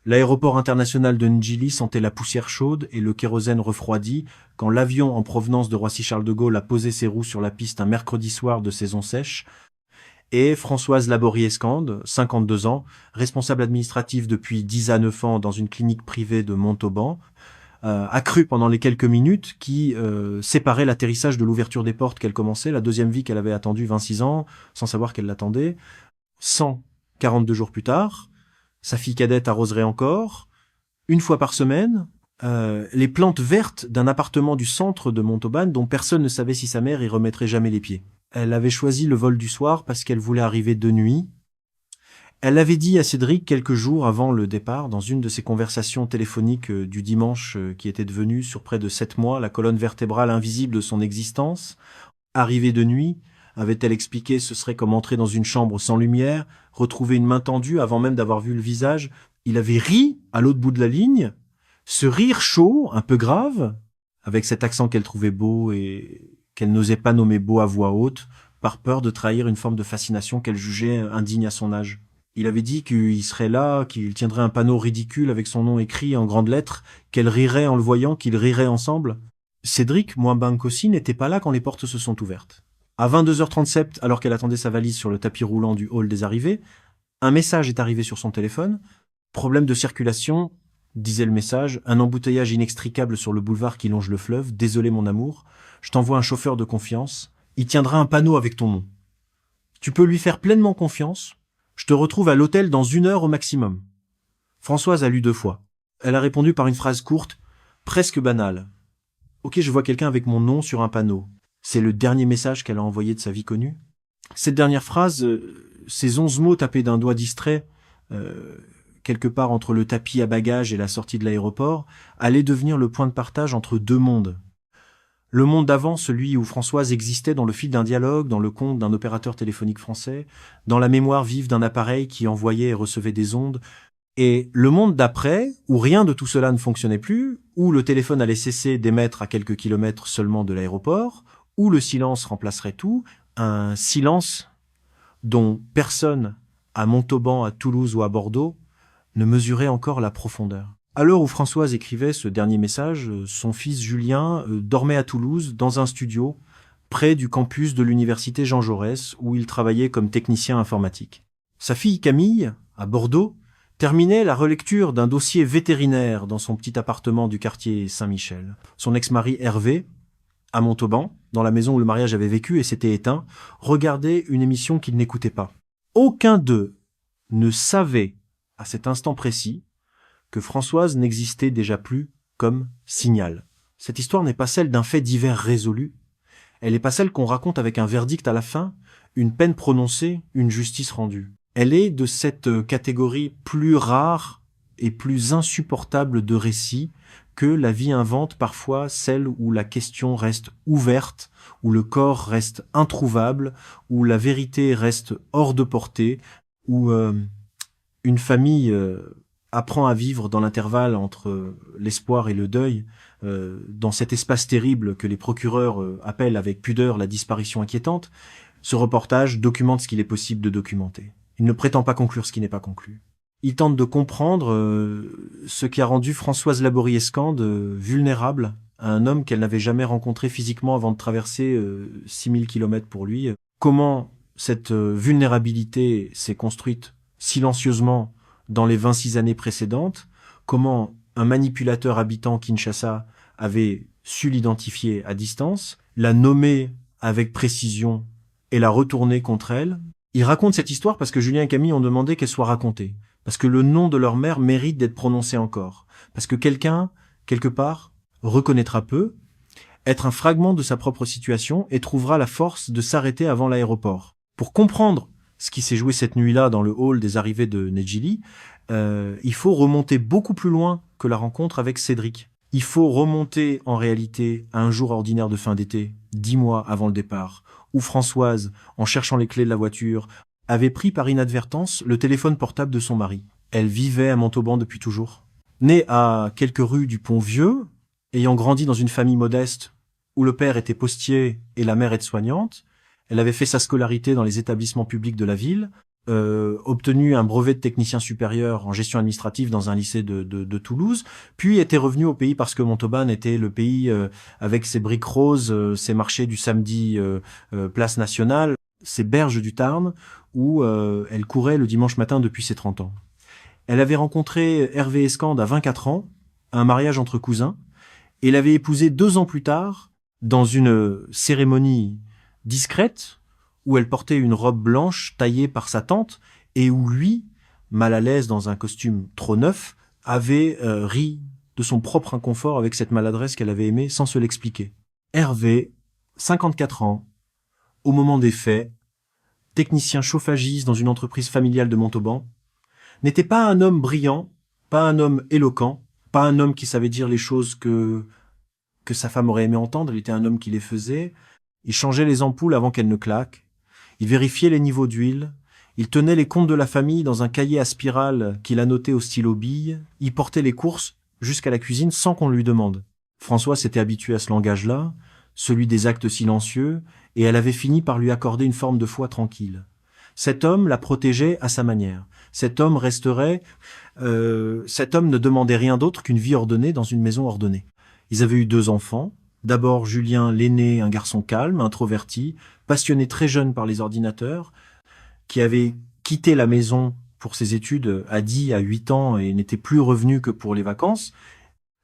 L'aéroport international de Ndjili sentait la poussière chaude et le kérosène refroidi quand l'avion en provenance de Roissy-Charles de Gaulle a posé ses roues sur la piste un mercredi soir de saison sèche. Et Françoise Laborie-Escande, 52 ans, responsable administrative depuis 10 à 9 ans dans une clinique privée de Montauban, a cru pendant les quelques minutes qui séparaient l'atterrissage de l'ouverture des portes qu'elle commençait, la deuxième vie qu'elle avait attendue 26 ans, sans savoir qu'elle l'attendait. 142 jours plus tard, sa fille cadette arroserait encore, une fois par semaine, les plantes vertes d'un appartement du centre de Montauban dont personne ne savait si sa mère y remettrait jamais les pieds. Elle avait choisi le vol du soir parce qu'elle voulait arriver de nuit. Elle avait dit à Cédric quelques jours avant le départ, dans une de ses conversations téléphoniques du dimanche qui était devenue, sur près de 7 mois, la colonne vertébrale invisible de son existence. Arrivée de nuit, avait-elle expliqué, ce serait comme entrer dans une chambre sans lumière, retrouver une main tendue avant même d'avoir vu le visage. Il avait ri à l'autre bout de la ligne, ce rire chaud, un peu grave, avec cet accent qu'elle trouvait beau et qu'elle n'osait pas nommer beau à voix haute, par peur de trahir une forme de fascination qu'elle jugeait indigne à son âge. Il avait dit qu'il serait là, qu'il tiendrait un panneau ridicule avec son nom écrit en grandes lettres, qu'elle rirait en le voyant, qu'ils riraient ensemble. Cédric Mouambankossi n'était pas là quand les portes se sont ouvertes. À 22h37, alors qu'elle attendait sa valise sur le tapis roulant du hall des arrivées, un message est arrivé sur son téléphone. Problème de circulation, disait le message, un embouteillage inextricable sur le boulevard qui longe le fleuve. Désolé mon amour, je t'envoie un chauffeur de confiance. Il tiendra un panneau avec ton nom. Tu peux lui faire pleinement confiance. Je te retrouve à l'hôtel dans 1 heure au maximum. Françoise a lu 2 fois. Elle a répondu par une phrase courte, presque banale. Ok, je vois quelqu'un avec mon nom sur un panneau. C'est le dernier message qu'elle a envoyé de sa vie connue. Cette dernière phrase, ces 11 mots tapés d'un doigt distrait, quelque part entre le tapis à bagages et la sortie de l'aéroport, allaient devenir le point de partage entre 2 mondes. Le monde d'avant, celui où Françoise existait dans le fil d'un dialogue, dans le conte d'un opérateur téléphonique français, dans la mémoire vive d'un appareil qui envoyait et recevait des ondes, et le monde d'après, où rien de tout cela ne fonctionnait plus, où le téléphone allait cesser d'émettre à quelques kilomètres seulement de l'aéroport, où le silence remplacerait tout, un silence dont personne, à Montauban, à Toulouse ou à Bordeaux, ne mesurait encore la profondeur. À l'heure où Françoise écrivait ce dernier message, son fils Julien dormait à Toulouse, dans un studio, près du campus de l'université Jean Jaurès, où il travaillait comme technicien informatique. Sa fille Camille, à Bordeaux, terminait la relecture d'un dossier vétérinaire dans son petit appartement du quartier Saint-Michel. Son ex-mari Hervé, à Montauban, dans la maison où le mariage avait vécu et s'était éteint, regardait une émission qu'il n'écoutait pas. Aucun d'eux ne savait, à cet instant précis, que Françoise n'existait déjà plus comme Signal. Cette histoire n'est pas celle d'un fait divers résolu. Elle n'est pas celle qu'on raconte avec un verdict à la fin, une peine prononcée, une justice rendue. Elle est de cette catégorie plus rare et plus insupportable de récits que la vie invente parfois, celle où la question reste ouverte, où le corps reste introuvable, où la vérité reste hors de portée, où une famille apprend à vivre dans l'intervalle entre l'espoir et le deuil, dans cet espace terrible que les procureurs appellent avec pudeur la disparition inquiétante. Ce reportage documente ce qu'il est possible de documenter. Il ne prétend pas conclure ce qui n'est pas conclu. Il tente de comprendre ce qui a rendu Françoise Laborie-Escande vulnérable à un homme qu'elle n'avait jamais rencontré physiquement avant de traverser 6000 kilomètres pour lui. Comment cette vulnérabilité s'est construite silencieusement dans les 26 années précédentes, comment un manipulateur habitant Kinshasa avait su l'identifier à distance, la nommer avec précision et la retourner contre elle. Il raconte cette histoire parce que Julien et Camille ont demandé qu'elle soit racontée, parce que le nom de leur mère mérite d'être prononcé encore, parce que quelqu'un, quelque part, reconnaîtra peu, être un fragment de sa propre situation et trouvera la force de s'arrêter avant l'aéroport. Pour comprendre ce qui s'est joué cette nuit-là dans le hall des arrivées de Ndjili, il faut remonter beaucoup plus loin que la rencontre avec Cédric. Il faut remonter en réalité à un jour ordinaire de fin d'été, 10 mois avant le départ, où Françoise, en cherchant les clés de la voiture, avait pris par inadvertance le téléphone portable de son mari. Elle vivait à Montauban depuis toujours. Née à quelques rues du Pont-Vieux, ayant grandi dans une famille modeste où le père était postier et la mère aide-soignante, elle avait fait sa scolarité dans les établissements publics de la ville. obtenu un brevet de technicien supérieur en gestion administrative dans un lycée de Toulouse, puis était revenu au pays parce que Montauban était le pays avec ses briques roses, ses marchés du samedi place nationale, ses berges du Tarn, où elle courait le dimanche matin depuis ses 30 ans. Elle avait rencontré Hervé Escande à 24 ans, à un mariage entre cousins, et l'avait épousé 2 ans plus tard, dans une cérémonie discrète, où elle portait une robe blanche taillée par sa tante, et où lui, mal à l'aise dans un costume trop neuf, avait ri de son propre inconfort avec cette maladresse qu'elle avait aimée sans se l'expliquer. Hervé, 54 ans, au moment des faits, technicien chauffagiste dans une entreprise familiale de Montauban, n'était pas un homme brillant, pas un homme éloquent, pas un homme qui savait dire les choses que sa femme aurait aimé entendre. Il était un homme qui les faisait. Il changeait les ampoules avant qu'elles ne claquent. Il vérifiait les niveaux d'huile. Il tenait les comptes de la famille dans un cahier à spirale qu'il annotait au stylo bille. Il portait les courses jusqu'à la cuisine sans qu'on lui demande. François s'était habitué à ce langage-là, celui des actes silencieux, et elle avait fini par lui accorder une forme de foi tranquille. Cet homme la protégeait à sa manière. Cet homme ne demandait rien d'autre qu'une vie ordonnée dans une maison ordonnée. Ils avaient eu 2 enfants. D'abord Julien, l'aîné, un garçon calme, introverti, passionné très jeune par les ordinateurs, qui avait quitté la maison pour ses études à 10 à 8 ans et n'était plus revenu que pour les vacances,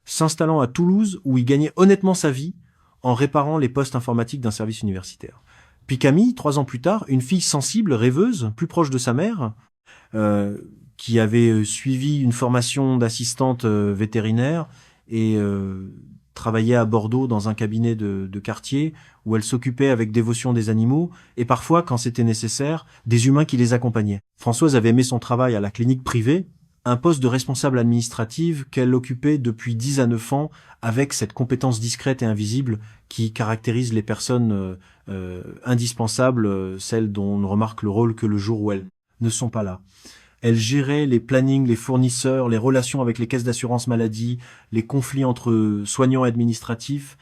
s'installant à Toulouse où il gagnait honnêtement sa vie en réparant les postes informatiques d'un service universitaire. Puis Camille, 3 ans plus tard, une fille sensible, rêveuse, plus proche de sa mère, qui avait suivi une formation d'assistante vétérinaire et travaillait à Bordeaux dans un cabinet de quartier où elle s'occupait avec dévotion des animaux et parfois, quand c'était nécessaire, des humains qui les accompagnaient. Françoise avait aimé son travail à la clinique privée, un poste de responsable administrative qu'elle occupait depuis 10 à 9 ans avec cette compétence discrète et invisible qui caractérise les personnes indispensables, celles dont on ne remarque le rôle que le jour où elles ne sont pas là. Elle gérait les plannings, les fournisseurs, les relations avec les caisses d'assurance maladie, les conflits entre soignants et administratifs,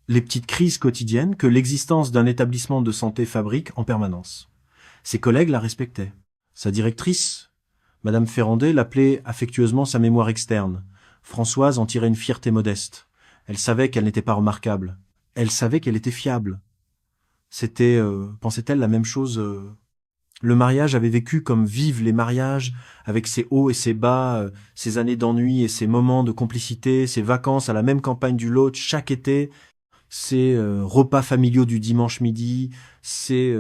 les petites crises quotidiennes que l'existence d'un établissement de santé fabrique en permanence. Ses collègues la respectaient. Sa directrice, Madame Ferrandé, l'appelait affectueusement sa mémoire externe. Françoise en tirait une fierté modeste. Elle savait qu'elle n'était pas remarquable. Elle savait qu'elle était fiable. C'était, pensait-elle, la même chose. Le mariage avait vécu comme vivent les mariages, avec ses hauts et ses bas, ses années d'ennui et ses moments de complicité, ses vacances à la même campagne du Lot chaque été, ses repas familiaux du dimanche midi, ses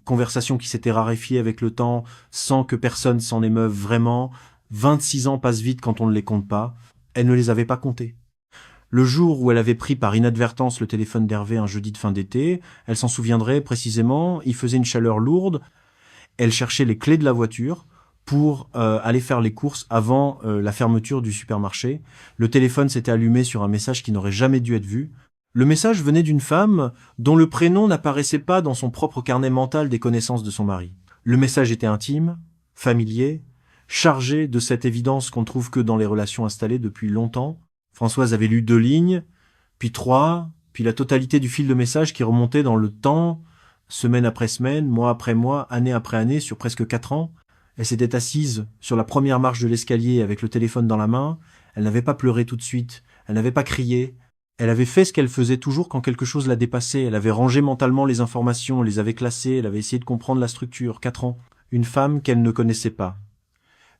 conversations qui s'étaient raréfiées avec le temps sans que personne s'en émeuve vraiment. 26 ans passent vite quand on ne les compte pas. Elle ne les avait pas comptés. Le jour où elle avait pris par inadvertance le téléphone d'Hervé un jeudi de fin d'été, elle s'en souviendrait précisément, il faisait une chaleur lourde. Elle cherchait les clés de la voiture pour aller faire les courses avant la fermeture du supermarché. Le téléphone s'était allumé sur un message qui n'aurait jamais dû être vu. Le message venait d'une femme dont le prénom n'apparaissait pas dans son propre carnet mental des connaissances de son mari. Le message était intime, familier, chargé de cette évidence qu'on ne trouve que dans les relations installées depuis longtemps. Françoise avait lu 2 lignes, puis 3, puis la totalité du fil de message qui remontait dans le temps, semaine après semaine, mois après mois, année après année, sur presque 4 ans. Elle s'était assise sur la première marche de l'escalier avec le téléphone dans la main. Elle n'avait pas pleuré tout de suite. Elle n'avait pas crié. Elle avait fait ce qu'elle faisait toujours quand quelque chose la dépassait. Elle avait rangé mentalement les informations, les avait classées, elle avait essayé de comprendre la structure. 4 ans. Une femme qu'elle ne connaissait pas.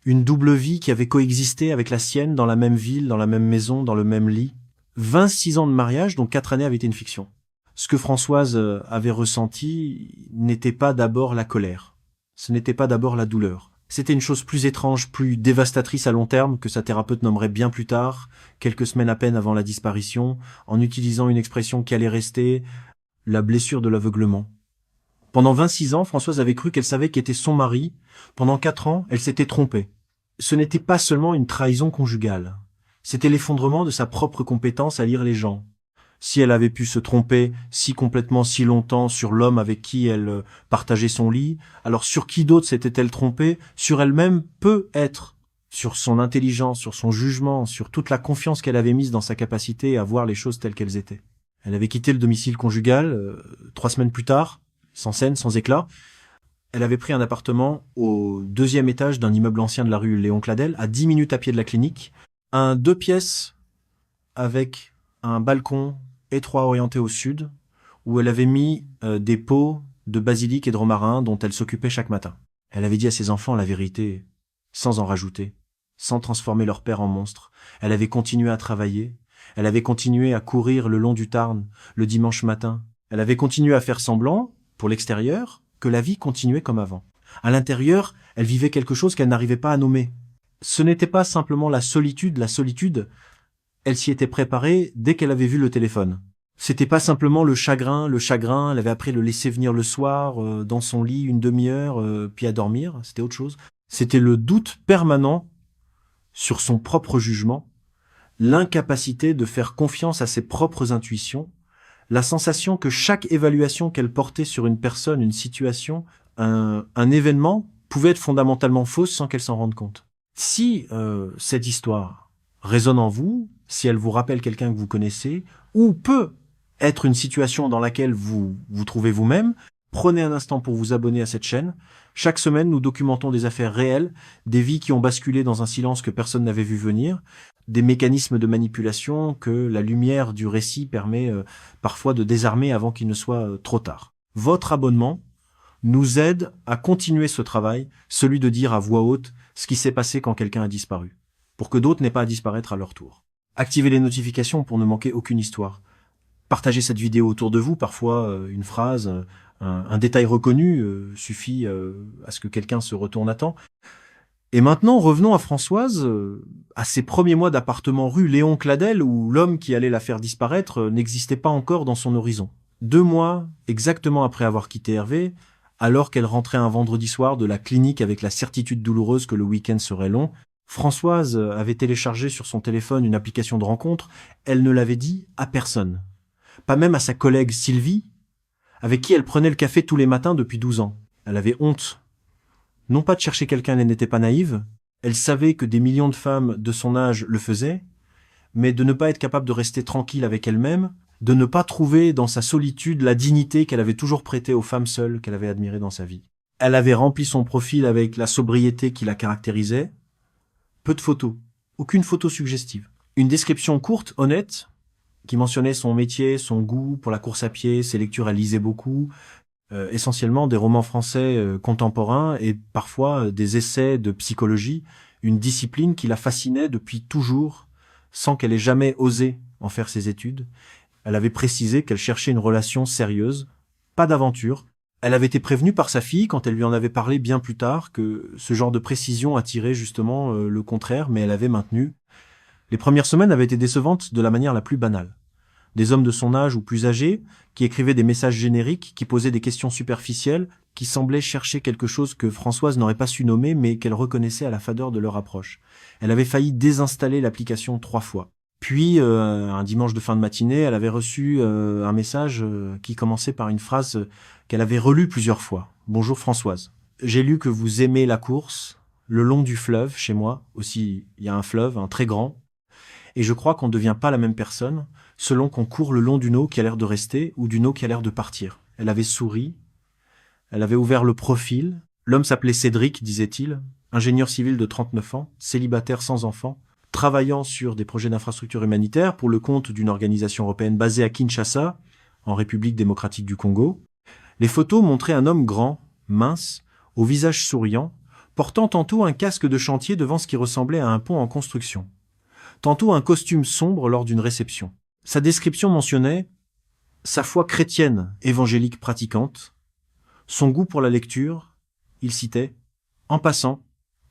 Une double vie qui avait coexisté avec la sienne dans la même ville, dans la même maison, dans le même lit. 26 ans de mariage, dont 4 années avaient été une fiction. Ce que Françoise avait ressenti n'était pas d'abord la colère. Ce n'était pas d'abord la douleur. C'était une chose plus étrange, plus dévastatrice à long terme que sa thérapeute nommerait bien plus tard, quelques semaines à peine avant la disparition, en utilisant une expression qui allait rester, la blessure de l'aveuglement. Pendant 26 ans, Françoise avait cru qu'elle savait qui était son mari. Pendant 4 ans, elle s'était trompée. Ce n'était pas seulement une trahison conjugale. C'était l'effondrement de sa propre compétence à lire les gens. Si elle avait pu se tromper si complètement, si longtemps sur l'homme avec qui elle partageait son lit, alors sur qui d'autre s'était-elle trompée? Sur elle-même, peut-être. Sur son intelligence, sur son jugement, sur toute la confiance qu'elle avait mise dans sa capacité à voir les choses telles qu'elles étaient. Elle avait quitté le domicile conjugal 3 semaines plus tard, sans scène, sans éclat. Elle avait pris un appartement au 2e étage d'un immeuble ancien de la rue Léon Cladel, à 10 minutes à pied de la clinique. Un 2 pièces avec un balcon étroit orienté au sud, où elle avait mis des pots de basilic et de romarin dont elle s'occupait chaque matin. Elle avait dit à ses enfants la vérité, sans en rajouter, sans transformer leur père en monstre. Elle avait continué à travailler, elle avait continué à courir le long du Tarn le dimanche matin. Elle avait continué à faire semblant, pour l'extérieur, que la vie continuait comme avant. À l'intérieur, elle vivait quelque chose qu'elle n'arrivait pas à nommer. Ce n'était pas simplement la solitude, elle s'y était préparée dès qu'elle avait vu le téléphone. C'était pas simplement le chagrin, elle avait appris à le laisser venir le soir, dans son lit, une demi-heure, puis à dormir, c'était autre chose. C'était le doute permanent sur son propre jugement, l'incapacité de faire confiance à ses propres intuitions, la sensation que chaque évaluation qu'elle portait sur une personne, une situation, un événement, pouvait être fondamentalement fausse sans qu'elle s'en rende compte. Si cette histoire résonne en vous, si elle vous rappelle quelqu'un que vous connaissez, ou peut être une situation dans laquelle vous vous trouvez vous-même, prenez un instant pour vous abonner à cette chaîne. Chaque semaine, nous documentons des affaires réelles, des vies qui ont basculé dans un silence que personne n'avait vu venir, des mécanismes de manipulation que la lumière du récit permet parfois de désarmer avant qu'il ne soit trop tard. Votre abonnement nous aide à continuer ce travail, celui de dire à voix haute ce qui s'est passé quand quelqu'un a disparu, pour que d'autres n'aient pas à disparaître à leur tour. Activez les notifications pour ne manquer aucune histoire. Partagez cette vidéo autour de vous, parfois une phrase, un détail reconnu suffit à ce que quelqu'un se retourne à temps. Et maintenant, revenons à Françoise, à ses premiers mois d'appartement rue Léon Cladel, où l'homme qui allait la faire disparaître n'existait pas encore dans son horizon. 2 mois exactement après avoir quitté Hervé, alors qu'elle rentrait un vendredi soir de la clinique avec la certitude douloureuse que le week-end serait long, Françoise avait téléchargé sur son téléphone une application de rencontre. Elle ne l'avait dit à personne. Pas même à sa collègue Sylvie, avec qui elle prenait le café tous les matins depuis 12 ans. Elle avait honte. Non pas de chercher quelqu'un, elle n'était pas naïve. Elle savait que des millions de femmes de son âge le faisaient, mais de ne pas être capable de rester tranquille avec elle-même, de ne pas trouver dans sa solitude la dignité qu'elle avait toujours prêtée aux femmes seules qu'elle avait admirées dans sa vie. Elle avait rempli son profil avec la sobriété qui la caractérisait. Peu de photos, aucune photo suggestive. Une description courte, honnête, qui mentionnait son métier, son goût pour la course à pied, ses lectures, elle lisait beaucoup, essentiellement des romans français contemporains et parfois des essais de psychologie, une discipline qui la fascinait depuis toujours, sans qu'elle ait jamais osé en faire ses études. Elle avait précisé qu'elle cherchait une relation sérieuse, pas d'aventure. Elle avait été prévenue par sa fille, quand elle lui en avait parlé bien plus tard, que ce genre de précision attirait justement le contraire, mais elle avait maintenu. Les premières semaines avaient été décevantes de la manière la plus banale. Des hommes de son âge ou plus âgés, qui écrivaient des messages génériques, qui posaient des questions superficielles, qui semblaient chercher quelque chose que Françoise n'aurait pas su nommer, mais qu'elle reconnaissait à la fadeur de leur approche. Elle avait failli désinstaller l'application 3 fois. Puis, un dimanche de fin de matinée, elle avait reçu un message qui commençait par une phrase qu'elle avait relue plusieurs fois. « Bonjour Françoise. J'ai lu que vous aimez la course, le long du fleuve, chez moi. Aussi, il y a un fleuve, un très grand. Et je crois qu'on ne devient pas la même personne selon qu'on court le long d'une eau qui a l'air de rester ou d'une eau qui a l'air de partir. » Elle avait souri. Elle avait ouvert le profil. L'homme s'appelait Cédric, disait-il, ingénieur civil de 39 ans, célibataire sans enfant, travaillant sur des projets d'infrastructure humanitaire pour le compte d'une organisation européenne basée à Kinshasa, en République démocratique du Congo. Les photos montraient un homme grand, mince, au visage souriant, portant tantôt un casque de chantier devant ce qui ressemblait à un pont en construction, tantôt un costume sombre lors d'une réception. Sa description mentionnait sa foi chrétienne évangélique pratiquante, son goût pour la lecture, il citait, en passant,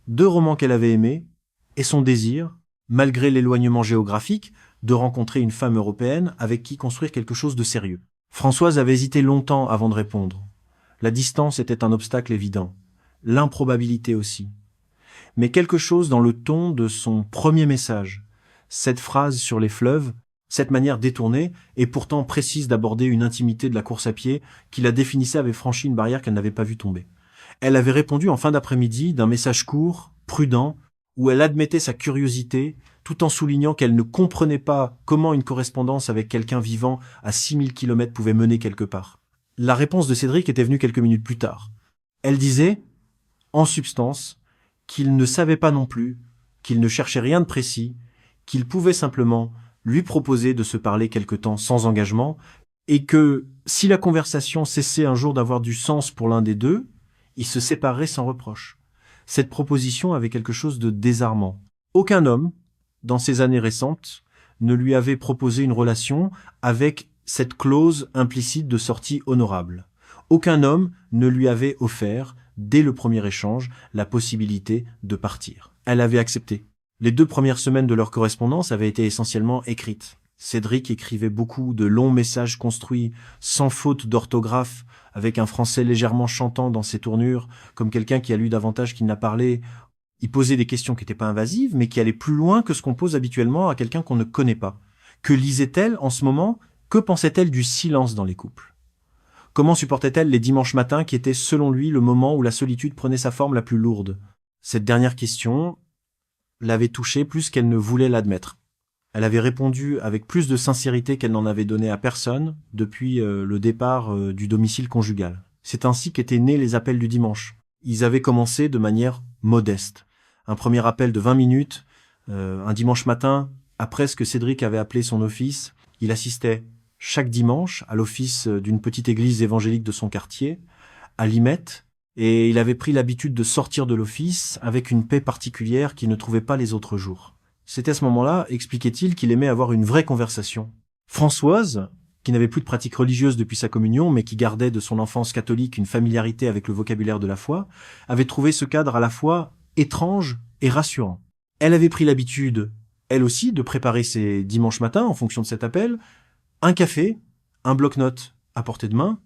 2 romans qu'elle avait aimés, et son désir, malgré l'éloignement géographique, de rencontrer une femme européenne avec qui construire quelque chose de sérieux. Françoise avait hésité longtemps avant de répondre. La distance était un obstacle évident, l'improbabilité aussi. Mais quelque chose dans le ton de son premier message, cette phrase sur les fleuves, cette manière détournée et pourtant précise d'aborder une intimité de la course à pied qui la définissait avait franchi une barrière qu'elle n'avait pas vue tomber. Elle avait répondu en fin d'après-midi d'un message court, prudent, où elle admettait sa curiosité, tout en soulignant qu'elle ne comprenait pas comment une correspondance avec quelqu'un vivant à 6000 km pouvait mener quelque part. La réponse de Cédric était venue quelques minutes plus tard. Elle disait, en substance, qu'il ne savait pas non plus, qu'il ne cherchait rien de précis, qu'il pouvait simplement lui proposer de se parler quelque temps sans engagement, et que si la conversation cessait un jour d'avoir du sens pour l'un des deux, ils se sépareraient sans reproche. Cette proposition avait quelque chose de désarmant. Aucun homme, dans ces années récentes, ne lui avait proposé une relation avec cette clause implicite de sortie honorable. Aucun homme ne lui avait offert, dès le premier échange, la possibilité de partir. Elle avait accepté. Les 2 premières semaines de leur correspondance avaient été essentiellement écrites. Cédric écrivait beaucoup de longs messages construits, sans faute d'orthographe, avec un français légèrement chantant dans ses tournures, comme quelqu'un qui a lu davantage qu'il n'a parlé. Il posait des questions qui n'étaient pas invasives, mais qui allaient plus loin que ce qu'on pose habituellement à quelqu'un qu'on ne connaît pas. Que lisait-elle en ce moment? Que pensait-elle du silence dans les couples? Comment supportait-elle les dimanches matins qui étaient, selon lui, le moment où la solitude prenait sa forme la plus lourde? Cette dernière question l'avait touchée plus qu'elle ne voulait l'admettre. Elle avait répondu avec plus de sincérité qu'elle n'en avait donné à personne depuis le départ du domicile conjugal. C'est ainsi qu'étaient nés les appels du dimanche. Ils avaient commencé de manière modeste. Un premier appel de 20 minutes, un dimanche matin, après ce que Cédric avait appelé son office. Il assistait chaque dimanche à l'office d'une petite église évangélique de son quartier, à Limette, et il avait pris l'habitude de sortir de l'office avec une paix particulière qu'il ne trouvait pas les autres jours. C'était à ce moment-là, expliquait-il, qu'il aimait avoir une vraie conversation. Françoise, qui n'avait plus de pratique religieuse depuis sa communion, mais qui gardait de son enfance catholique une familiarité avec le vocabulaire de la foi, avait trouvé ce cadre à la fois étrange et rassurant. Elle avait pris l'habitude, elle aussi, de préparer ses dimanches matins en fonction de cet appel, un café, un bloc-notes à portée de main,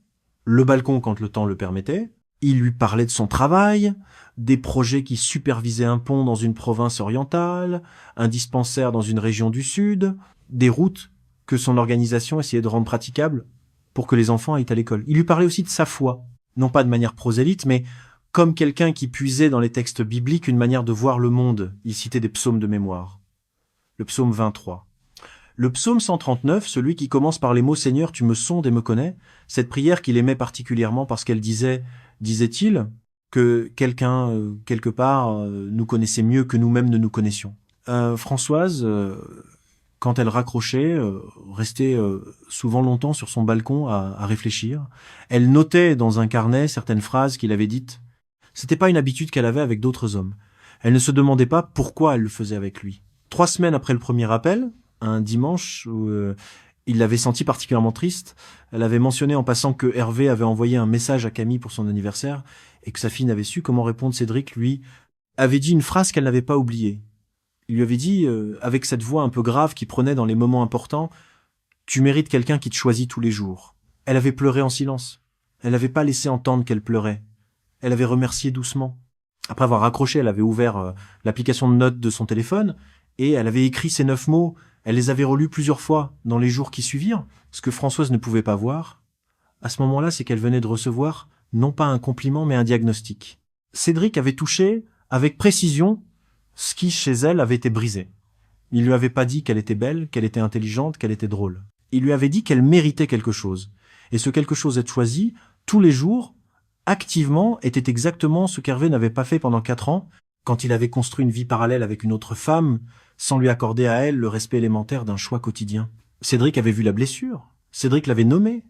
le balcon quand le temps le permettait. Il lui parlait de son travail, des projets qui supervisaient un pont dans une province orientale, un dispensaire dans une région du sud, des routes que son organisation essayait de rendre praticables pour que les enfants aillent à l'école. Il lui parlait aussi de sa foi, non pas de manière prosélyte, mais comme quelqu'un qui puisait dans les textes bibliques une manière de voir le monde. Il citait des psaumes de mémoire. Le psaume 23. Le psaume 139, celui qui commence par les mots « Seigneur, tu me sondes et me connais », cette prière qu'il aimait particulièrement parce qu'elle disait-il, que quelqu'un, quelque part, nous connaissait mieux que nous-mêmes ne nous connaissions. Françoise, quand elle raccrochait, restait souvent longtemps sur son balcon à réfléchir. Elle notait dans un carnet certaines phrases qu'il avait dites. C'était pas une habitude qu'elle avait avec d'autres hommes. Elle ne se demandait pas pourquoi elle le faisait avec lui. 3 semaines après le premier appel, un dimanche où il l'avait senti particulièrement triste, elle avait mentionné en passant que Hervé avait envoyé un message à Camille pour son anniversaire et que sa fille n'avait su comment répondre. Cédric, lui, avait dit une phrase qu'elle n'avait pas oubliée. Il lui avait dit, avec cette voix un peu grave qui prenait dans les moments importants, « Tu mérites quelqu'un qui te choisit tous les jours. » Elle avait pleuré en silence. Elle n'avait pas laissé entendre qu'elle pleurait. Elle avait remercié doucement. Après avoir raccroché, elle avait ouvert l'application de notes de son téléphone et elle avait écrit ces 9 mots. Elle les avait relus plusieurs fois dans les jours qui suivirent. Ce que Françoise ne pouvait pas voir, à ce moment-là, c'est qu'elle venait de recevoir non pas un compliment, mais un diagnostic. Cédric avait touché avec précision ce qui, chez elle, avait été brisé. Il lui avait pas dit qu'elle était belle, qu'elle était intelligente, qu'elle était drôle. Il lui avait dit qu'elle méritait quelque chose. Et ce quelque chose être choisi, tous les jours, activement, était exactement ce qu'Hervé n'avait pas fait pendant 4 ans, quand il avait construit une vie parallèle avec une autre femme, sans lui accorder à elle le respect élémentaire d'un choix quotidien. Cédric avait vu la blessure. Cédric l'avait nommée.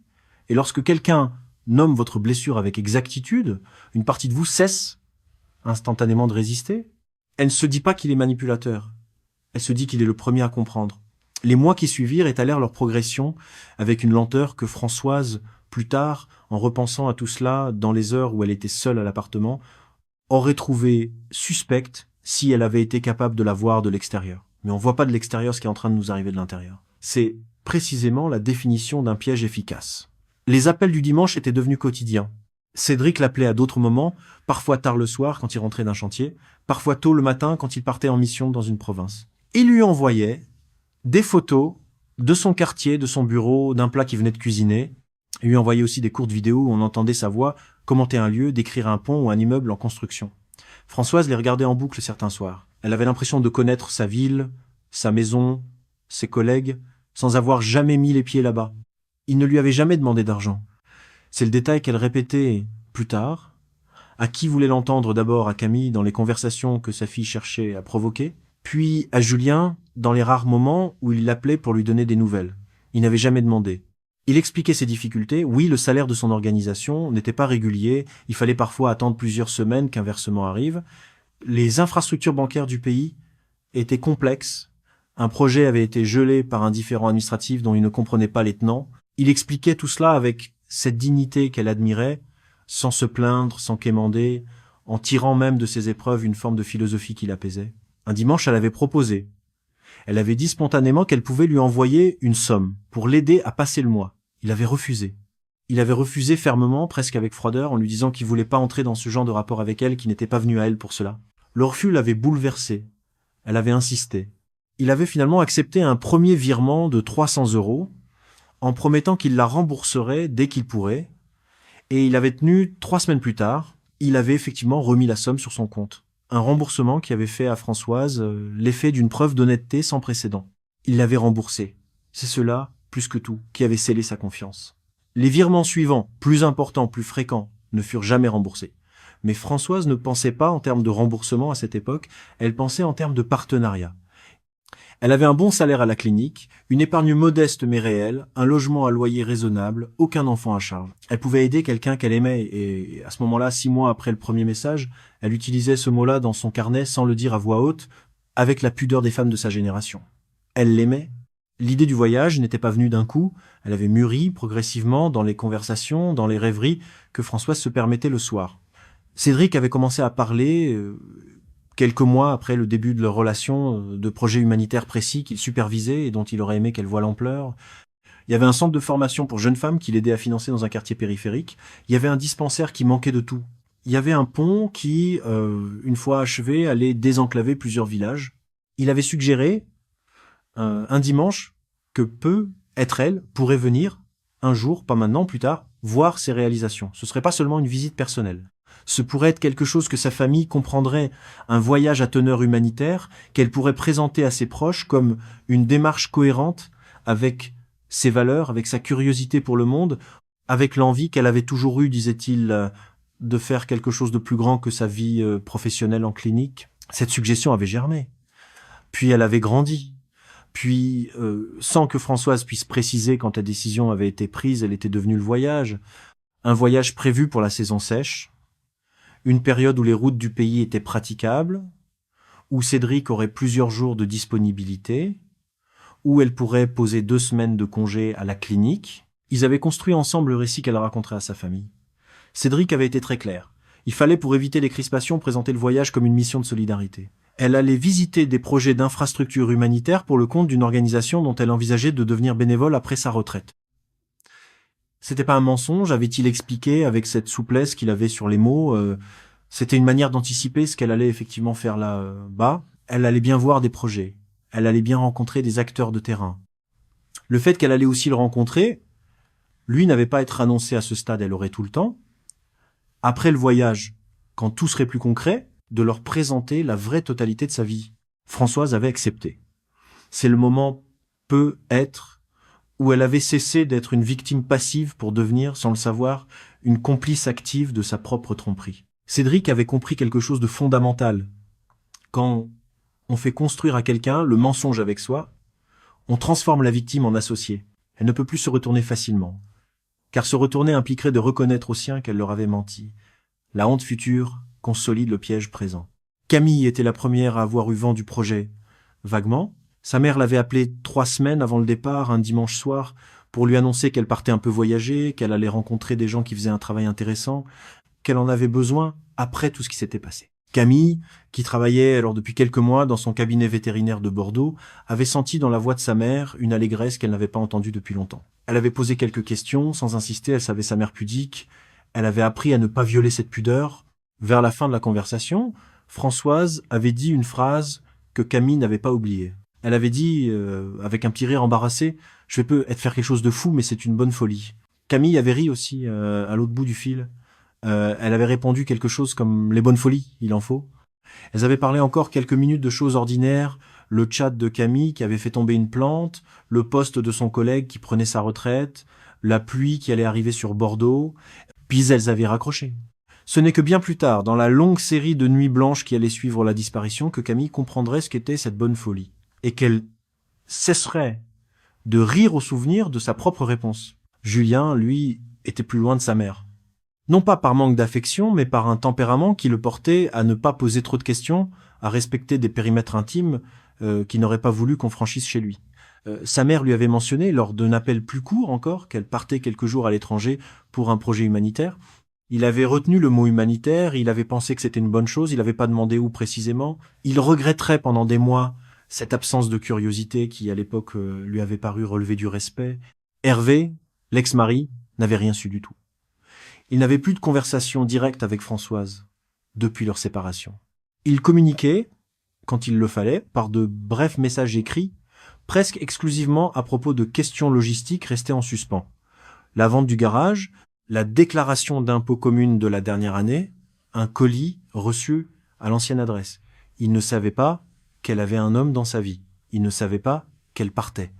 Et lorsque quelqu'un nomme votre blessure avec exactitude, une partie de vous cesse instantanément de résister. Elle ne se dit pas qu'il est manipulateur. Elle se dit qu'il est le premier à comprendre. Les mois qui suivirent étalèrent leur progression avec une lenteur que Françoise, plus tard, en repensant à tout cela, dans les heures où elle était seule à l'appartement, aurait trouvé suspecte si elle avait été capable de la voir de l'extérieur. Mais on ne voit pas de l'extérieur ce qui est en train de nous arriver de l'intérieur. C'est précisément la définition d'un piège efficace. Les appels du dimanche étaient devenus quotidiens. Cédric l'appelait à d'autres moments, parfois tard le soir quand il rentrait d'un chantier, parfois tôt le matin quand il partait en mission dans une province. Il lui envoyait des photos de son quartier, de son bureau, d'un plat qu'il venait de cuisiner. Il lui envoyait aussi des courtes vidéos où on entendait sa voix commenter un lieu, décrire un pont ou un immeuble en construction. Françoise les regardait en boucle certains soirs. Elle avait l'impression de connaître sa ville, sa maison, ses collègues, sans avoir jamais mis les pieds là-bas. Il ne lui avait jamais demandé d'argent. C'est le détail qu'elle répétait plus tard. À qui voulait l'entendre d'abord à Camille dans les conversations que sa fille cherchait à provoquer, puis à Julien dans les rares moments où il l'appelait pour lui donner des nouvelles. Il n'avait jamais demandé. Il expliquait ses difficultés. Oui, le salaire de son organisation n'était pas régulier. Il fallait parfois attendre plusieurs semaines qu'un versement arrive. Les infrastructures bancaires du pays étaient complexes. Un projet avait été gelé par un différend administratif dont il ne comprenait pas les tenants. Il expliquait tout cela avec cette dignité qu'elle admirait, sans se plaindre, sans quémander, en tirant même de ses épreuves une forme de philosophie qui l'apaisait. Un dimanche, elle avait proposé. Elle avait dit spontanément qu'elle pouvait lui envoyer une somme pour l'aider à passer le mois. Il avait refusé. Il avait refusé fermement, presque avec froideur, en lui disant qu'il voulait pas entrer dans ce genre de rapport avec elle, qui n'était pas venu à elle pour cela. Le refus l'avait bouleversée. Elle avait insisté. Il avait finalement accepté un premier virement de 300 €, en promettant qu'il la rembourserait dès qu'il pourrait, et il avait tenu 3 semaines plus tard, il avait effectivement remis la somme sur son compte. Un remboursement qui avait fait à Françoise l'effet d'une preuve d'honnêteté sans précédent. Il l'avait remboursé. C'est cela, plus que tout, qui avait scellé sa confiance. Les virements suivants, plus importants, plus fréquents, ne furent jamais remboursés. Mais Françoise ne pensait pas en termes de remboursement à cette époque, elle pensait en termes de partenariat. Elle avait un bon salaire à la clinique, une épargne modeste mais réelle, un logement à loyer raisonnable, aucun enfant à charge. Elle pouvait aider quelqu'un qu'elle aimait et à ce moment-là, 6 mois après le premier message, elle utilisait ce mot-là dans son carnet sans le dire à voix haute, avec la pudeur des femmes de sa génération. Elle l'aimait. L'idée du voyage n'était pas venue d'un coup, elle avait mûri progressivement dans les conversations, dans les rêveries que Françoise se permettait le soir. Cédric avait commencé à parler, quelques mois après le début de leur relation, de projets humanitaires précis qu'il supervisait et dont il aurait aimé qu'elle voie l'ampleur. Il y avait un centre de formation pour jeunes femmes qu'il aidait à financer dans un quartier périphérique. Il y avait un dispensaire qui manquait de tout. Il y avait un pont qui, une fois achevé, allait désenclaver plusieurs villages. Il avait suggéré, un dimanche, que être elle, pourrait venir, un jour, pas maintenant, plus tard, voir ses réalisations. Ce serait pas seulement une visite personnelle. Ce pourrait être quelque chose que sa famille comprendrait, un voyage à teneur humanitaire, qu'elle pourrait présenter à ses proches comme une démarche cohérente avec ses valeurs, avec sa curiosité pour le monde, avec l'envie qu'elle avait toujours eue, disait-il, de faire quelque chose de plus grand que sa vie professionnelle en clinique. Cette suggestion avait germé. Puis elle avait grandi. Puis, sans que Françoise puisse préciser quand la décision avait été prise, elle était devenue le voyage. Un voyage prévu pour la saison sèche, une période où les routes du pays étaient praticables, où Cédric aurait plusieurs jours de disponibilité, où elle pourrait poser 2 semaines de congé à la clinique. Ils avaient construit ensemble le récit qu'elle raconterait à sa famille. Cédric avait été très clair. Il fallait, pour éviter les crispations, présenter le voyage comme une mission de solidarité. Elle allait visiter des projets d'infrastructures humanitaires pour le compte d'une organisation dont elle envisageait de devenir bénévole après sa retraite. C'était pas un mensonge, avait-il expliqué avec cette souplesse qu'il avait sur les mots. C'était une manière d'anticiper ce qu'elle allait effectivement faire là-bas. Elle allait bien voir des projets. Elle allait bien rencontrer des acteurs de terrain. Le fait qu'elle allait aussi le rencontrer, lui n'avait pas à être annoncé à ce stade, elle aurait tout le temps. Après le voyage, quand tout serait plus concret, de leur présenter la vraie totalité de sa vie. Françoise avait accepté. C'est le moment peut-être où elle avait cessé d'être une victime passive pour devenir, sans le savoir, une complice active de sa propre tromperie. Cédric avait compris quelque chose de fondamental. Quand on fait construire à quelqu'un le mensonge avec soi, on transforme la victime en associée. Elle ne peut plus se retourner facilement. Car se retourner impliquerait de reconnaître aux siens qu'elle leur avait menti. La honte future consolide le piège présent. Camille était la première à avoir eu vent du projet. Vaguement, sa mère l'avait appelée 3 semaines avant le départ, un dimanche soir, pour lui annoncer qu'elle partait un peu voyager, qu'elle allait rencontrer des gens qui faisaient un travail intéressant, qu'elle en avait besoin après tout ce qui s'était passé. Camille, qui travaillait alors depuis quelques mois dans son cabinet vétérinaire de Bordeaux, avait senti dans la voix de sa mère une allégresse qu'elle n'avait pas entendue depuis longtemps. Elle avait posé quelques questions, sans insister, elle savait sa mère pudique, elle avait appris à ne pas violer cette pudeur. Vers la fin de la conversation, Françoise avait dit une phrase que Camille n'avait pas oubliée. Elle avait dit, avec un petit rire embarrassé, « Je vais peut-être faire quelque chose de fou, mais c'est une bonne folie. » Camille avait ri aussi, à l'autre bout du fil. Elle avait répondu quelque chose comme « Les bonnes folies, il en faut ». Elles avaient parlé encore quelques minutes de choses ordinaires, le chat de Camille qui avait fait tomber une plante, le poste de son collègue qui prenait sa retraite, la pluie qui allait arriver sur Bordeaux, puis elles avaient raccroché. Ce n'est que bien plus tard, dans la longue série de nuits blanches qui allait suivre la disparition, que Camille comprendrait ce qu'était cette bonne folie, et qu'elle cesserait de rire au souvenir de sa propre réponse. Julien, lui, était plus loin de sa mère. Non pas par manque d'affection, mais par un tempérament qui le portait à ne pas poser trop de questions, à respecter des périmètres intimes qu'il n'aurait pas voulu qu'on franchisse chez lui. Sa mère lui avait mentionné, lors d'un appel plus court encore, qu'elle partait quelques jours à l'étranger pour un projet humanitaire. Il avait retenu le mot humanitaire, il avait pensé que c'était une bonne chose, il n'avait pas demandé où précisément. Il regretterait pendant des mois cette absence de curiosité qui, à l'époque, lui avait paru relever du respect. Hervé, l'ex-mari, n'avait rien su du tout. Il n'avait plus de conversation directe avec Françoise depuis leur séparation. Il communiquait, quand il le fallait, par de brefs messages écrits, presque exclusivement à propos de questions logistiques restées en suspens. La vente du garage, la déclaration d'impôt commune de la dernière année, un colis reçu à l'ancienne adresse. Il ne savait pas qu'elle avait un homme dans sa vie. Il ne savait pas qu'elle partait.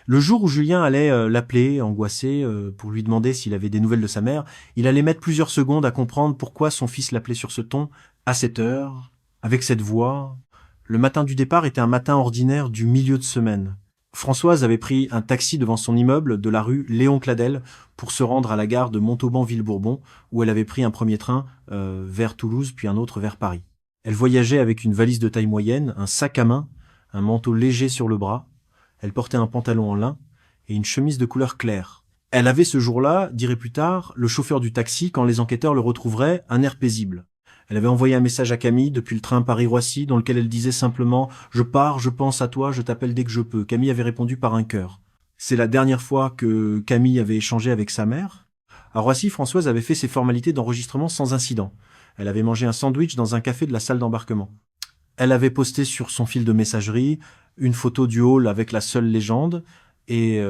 Le jour où Julien allait l'appeler, angoissé, pour lui demander s'il avait des nouvelles de sa mère, il allait mettre plusieurs secondes à comprendre pourquoi son fils l'appelait sur ce ton, à cette heure, avec cette voix. Le matin du départ était un matin ordinaire du milieu de semaine. Françoise avait pris un taxi devant son immeuble de la rue Léon Cladel pour se rendre à la gare de Montauban-Ville-Bourbon, où elle avait pris un premier train vers Toulouse, puis un autre vers Paris. Elle voyageait avec une valise de taille moyenne, un sac à main, un manteau léger sur le bras. Elle portait un pantalon en lin et une chemise de couleur claire. Elle avait ce jour-là, dirait plus tard, le chauffeur du taxi, quand les enquêteurs le retrouveraient, un air paisible. Elle avait envoyé un message à Camille depuis le train Paris-Roissy dans lequel elle disait simplement « Je pars, je pense à toi, je t'appelle dès que je peux ». Camille avait répondu par un cœur. C'est la dernière fois que Camille avait échangé avec sa mère. À Roissy, Françoise avait fait ses formalités d'enregistrement sans incident. Elle avait mangé un sandwich dans un café de la salle d'embarquement. Elle avait posté sur son fil de messagerie une photo du hall avec la seule légende, et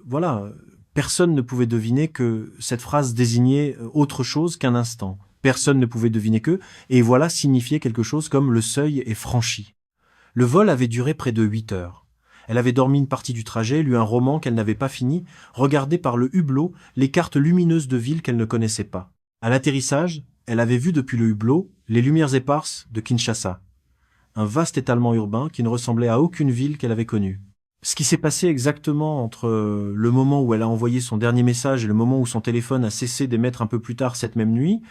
voilà, personne ne pouvait deviner que cette phrase désignait autre chose qu'un instant. Personne ne pouvait deviner que, et voilà signifiait quelque chose comme le seuil est franchi. Le vol avait duré près de 8 heures. Elle avait dormi une partie du trajet, lu un roman qu'elle n'avait pas fini, regardé par le hublot les cartes lumineuses de villes qu'elle ne connaissait pas. À l'atterrissage, elle avait vu depuis le hublot les lumières éparses de Kinshasa. Un vaste étalement urbain qui ne ressemblait à aucune ville qu'elle avait connue. Ce qui s'est passé exactement entre le moment où elle a envoyé son dernier message et le moment où son téléphone a cessé d'émettre un peu plus tard cette même nuit,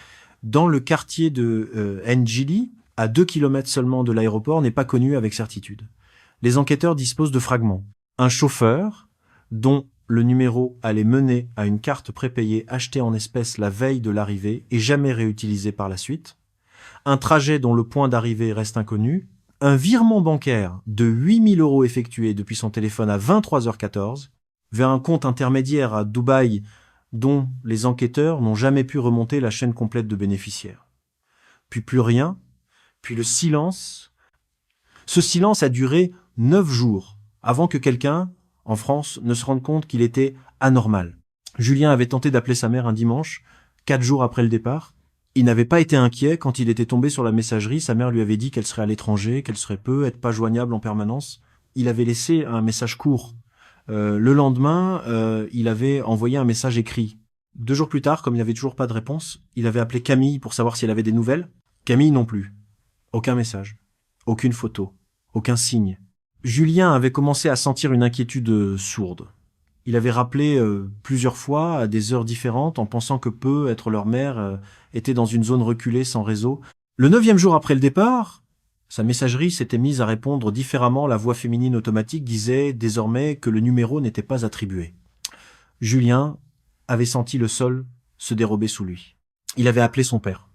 dans le quartier de Njili, à 2 kilomètres seulement de l'aéroport, n'est pas connu avec certitude. Les enquêteurs disposent de fragments. Un chauffeur, dont le numéro allait mener à une carte prépayée achetée en espèces la veille de l'arrivée et jamais réutilisée par la suite. Un trajet dont le point d'arrivée reste inconnu. Un virement bancaire de 8 000 € effectué depuis son téléphone à 23h14 vers un compte intermédiaire à Dubaï dont les enquêteurs n'ont jamais pu remonter la chaîne complète de bénéficiaires. Puis plus rien, puis le silence. Ce silence a duré 9 jours avant que quelqu'un, en France, ne se rende compte qu'il était anormal. Julien avait tenté d'appeler sa mère un dimanche, 4 jours après le départ. Il n'avait pas été inquiet quand il était tombé sur la messagerie. Sa mère lui avait dit qu'elle serait à l'étranger, qu'elle serait pas joignable en permanence. Il avait laissé un message court. Le lendemain, il avait envoyé un message écrit. 2 jours plus tard, comme il n'y avait toujours pas de réponse, il avait appelé Camille pour savoir si elle avait des nouvelles. Camille non plus. Aucun message. Aucune photo. Aucun signe. Julien avait commencé à sentir une inquiétude sourde. Il avait rappelé plusieurs fois à des heures différentes en pensant que être leur mère était dans une zone reculée sans réseau. Le 9e jour après le départ, sa messagerie s'était mise à répondre différemment. La voix féminine automatique disait désormais que le numéro n'était pas attribué. Julien avait senti le sol se dérober sous lui. Il avait appelé son père.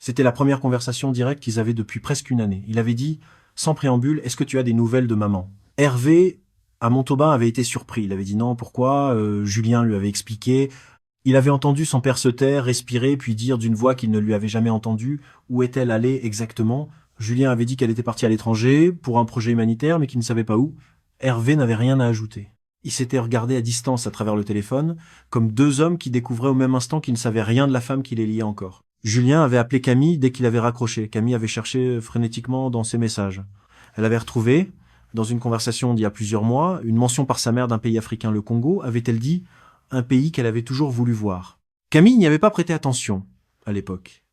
C'était la première conversation directe qu'ils avaient depuis presque une année. Il avait dit, sans préambule, « Est-ce que tu as des nouvelles de maman ?» Hervé, à Montauban, avait été surpris. Il avait dit non, pourquoi ? Julien lui avait expliqué. Il avait entendu son père se taire, respirer, puis dire d'une voix qu'il ne lui avait jamais entendue où est-elle allée exactement. Julien avait dit qu'elle était partie à l'étranger pour un projet humanitaire, mais qu'il ne savait pas où. Hervé n'avait rien à ajouter. Ils s'étaient regardés à distance à travers le téléphone, comme 2 hommes qui découvraient au même instant qu'ils ne savaient rien de la femme qui les liait encore. Julien avait appelé Camille dès qu'il avait raccroché. Camille avait cherché frénétiquement dans ses messages. Elle avait retrouvé, dans une conversation d'il y a plusieurs mois, une mention par sa mère d'un pays africain, le Congo, avait-elle dit un pays qu'elle avait toujours voulu voir. Camille n'y avait pas prêté attention. à l'époque.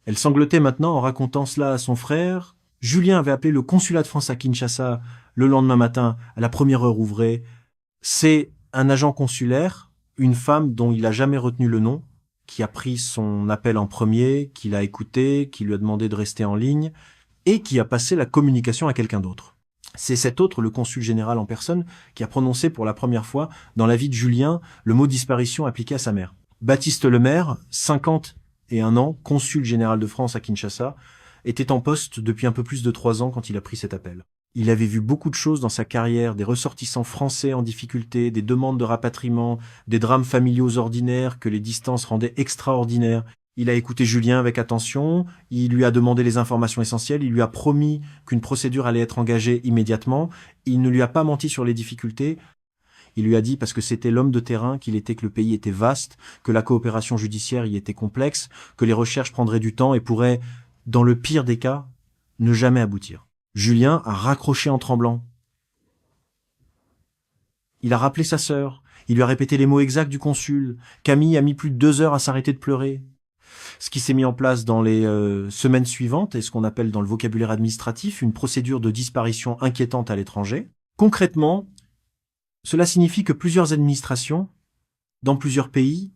Elle sanglotait maintenant en racontant cela à son frère. Julien avait appelé le consulat de France à Kinshasa le lendemain matin à la première heure ouvrée. C'est un agent consulaire, une femme dont il n'a jamais retenu le nom, qui a pris son appel en premier, qui l'a écouté, qui lui a demandé de rester en ligne et qui a passé la communication à quelqu'un d'autre. C'est cet autre, le consul général en personne, qui a prononcé pour la première fois dans la vie de Julien le mot disparition appliqué à sa mère. Baptiste Lemaire, 51 ans, consul général de France à Kinshasa, était en poste depuis un peu plus de 3 ans quand il a pris cet appel. Il avait vu beaucoup de choses dans sa carrière, des ressortissants français en difficulté, des demandes de rapatriement, des drames familiaux ordinaires que les distances rendaient extraordinaires. Il a écouté Julien avec attention, il lui a demandé les informations essentielles, il lui a promis qu'une procédure allait être engagée immédiatement, il ne lui a pas menti sur les difficultés. Il lui a dit, parce que c'était l'homme de terrain qu'il était, que le pays était vaste, que la coopération judiciaire y était complexe, que les recherches prendraient du temps et pourraient, dans le pire des cas, ne jamais aboutir. Julien a raccroché en tremblant. Il a rappelé sa sœur, il lui a répété les mots exacts du consul. Camille a mis plus de 2 heures à s'arrêter de pleurer. Ce qui s'est mis en place dans les semaines suivantes est ce qu'on appelle dans le vocabulaire administratif une procédure de disparition inquiétante à l'étranger. Concrètement, cela signifie que plusieurs administrations, dans plusieurs pays,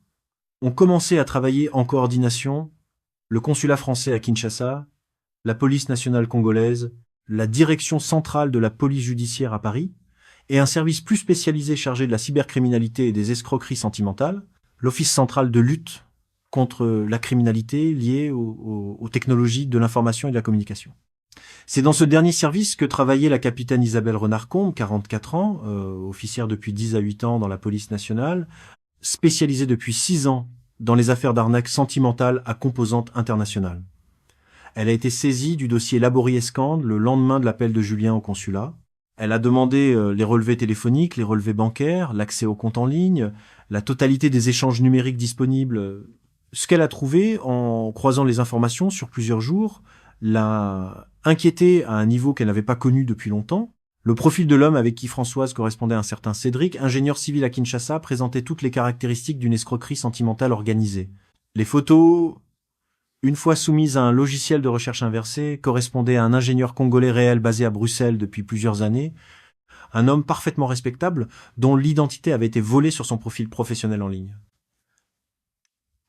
ont commencé à travailler en coordination, le consulat français à Kinshasa, la police nationale congolaise, la direction centrale de la police judiciaire à Paris, et un service plus spécialisé chargé de la cybercriminalité et des escroqueries sentimentales, l'Office central de lutte contre la criminalité liée aux technologies de l'information et de la communication. C'est dans ce dernier service que travaillait la capitaine Isabelle Renard-Combe, 44 ans, officière depuis 10 à 8 ans dans la police nationale, spécialisée depuis 6 ans dans les affaires d'arnaque sentimentale à composante internationale. Elle a été saisie du dossier Laborie-Escande le lendemain de l'appel de Julien au consulat. Elle a demandé les relevés téléphoniques, les relevés bancaires, l'accès aux comptes en ligne, la totalité des échanges numériques disponibles. Ce qu'elle a trouvé en croisant les informations sur plusieurs jours l'a inquiétée à un niveau qu'elle n'avait pas connu depuis longtemps. Le profil de l'homme avec qui Françoise correspondait à un certain Cédric, ingénieur civil à Kinshasa, présentait toutes les caractéristiques d'une escroquerie sentimentale organisée. Les photos, une fois soumises à un logiciel de recherche inversée, correspondaient à un ingénieur congolais réel basé à Bruxelles depuis plusieurs années, un homme parfaitement respectable dont l'identité avait été volée sur son profil professionnel en ligne.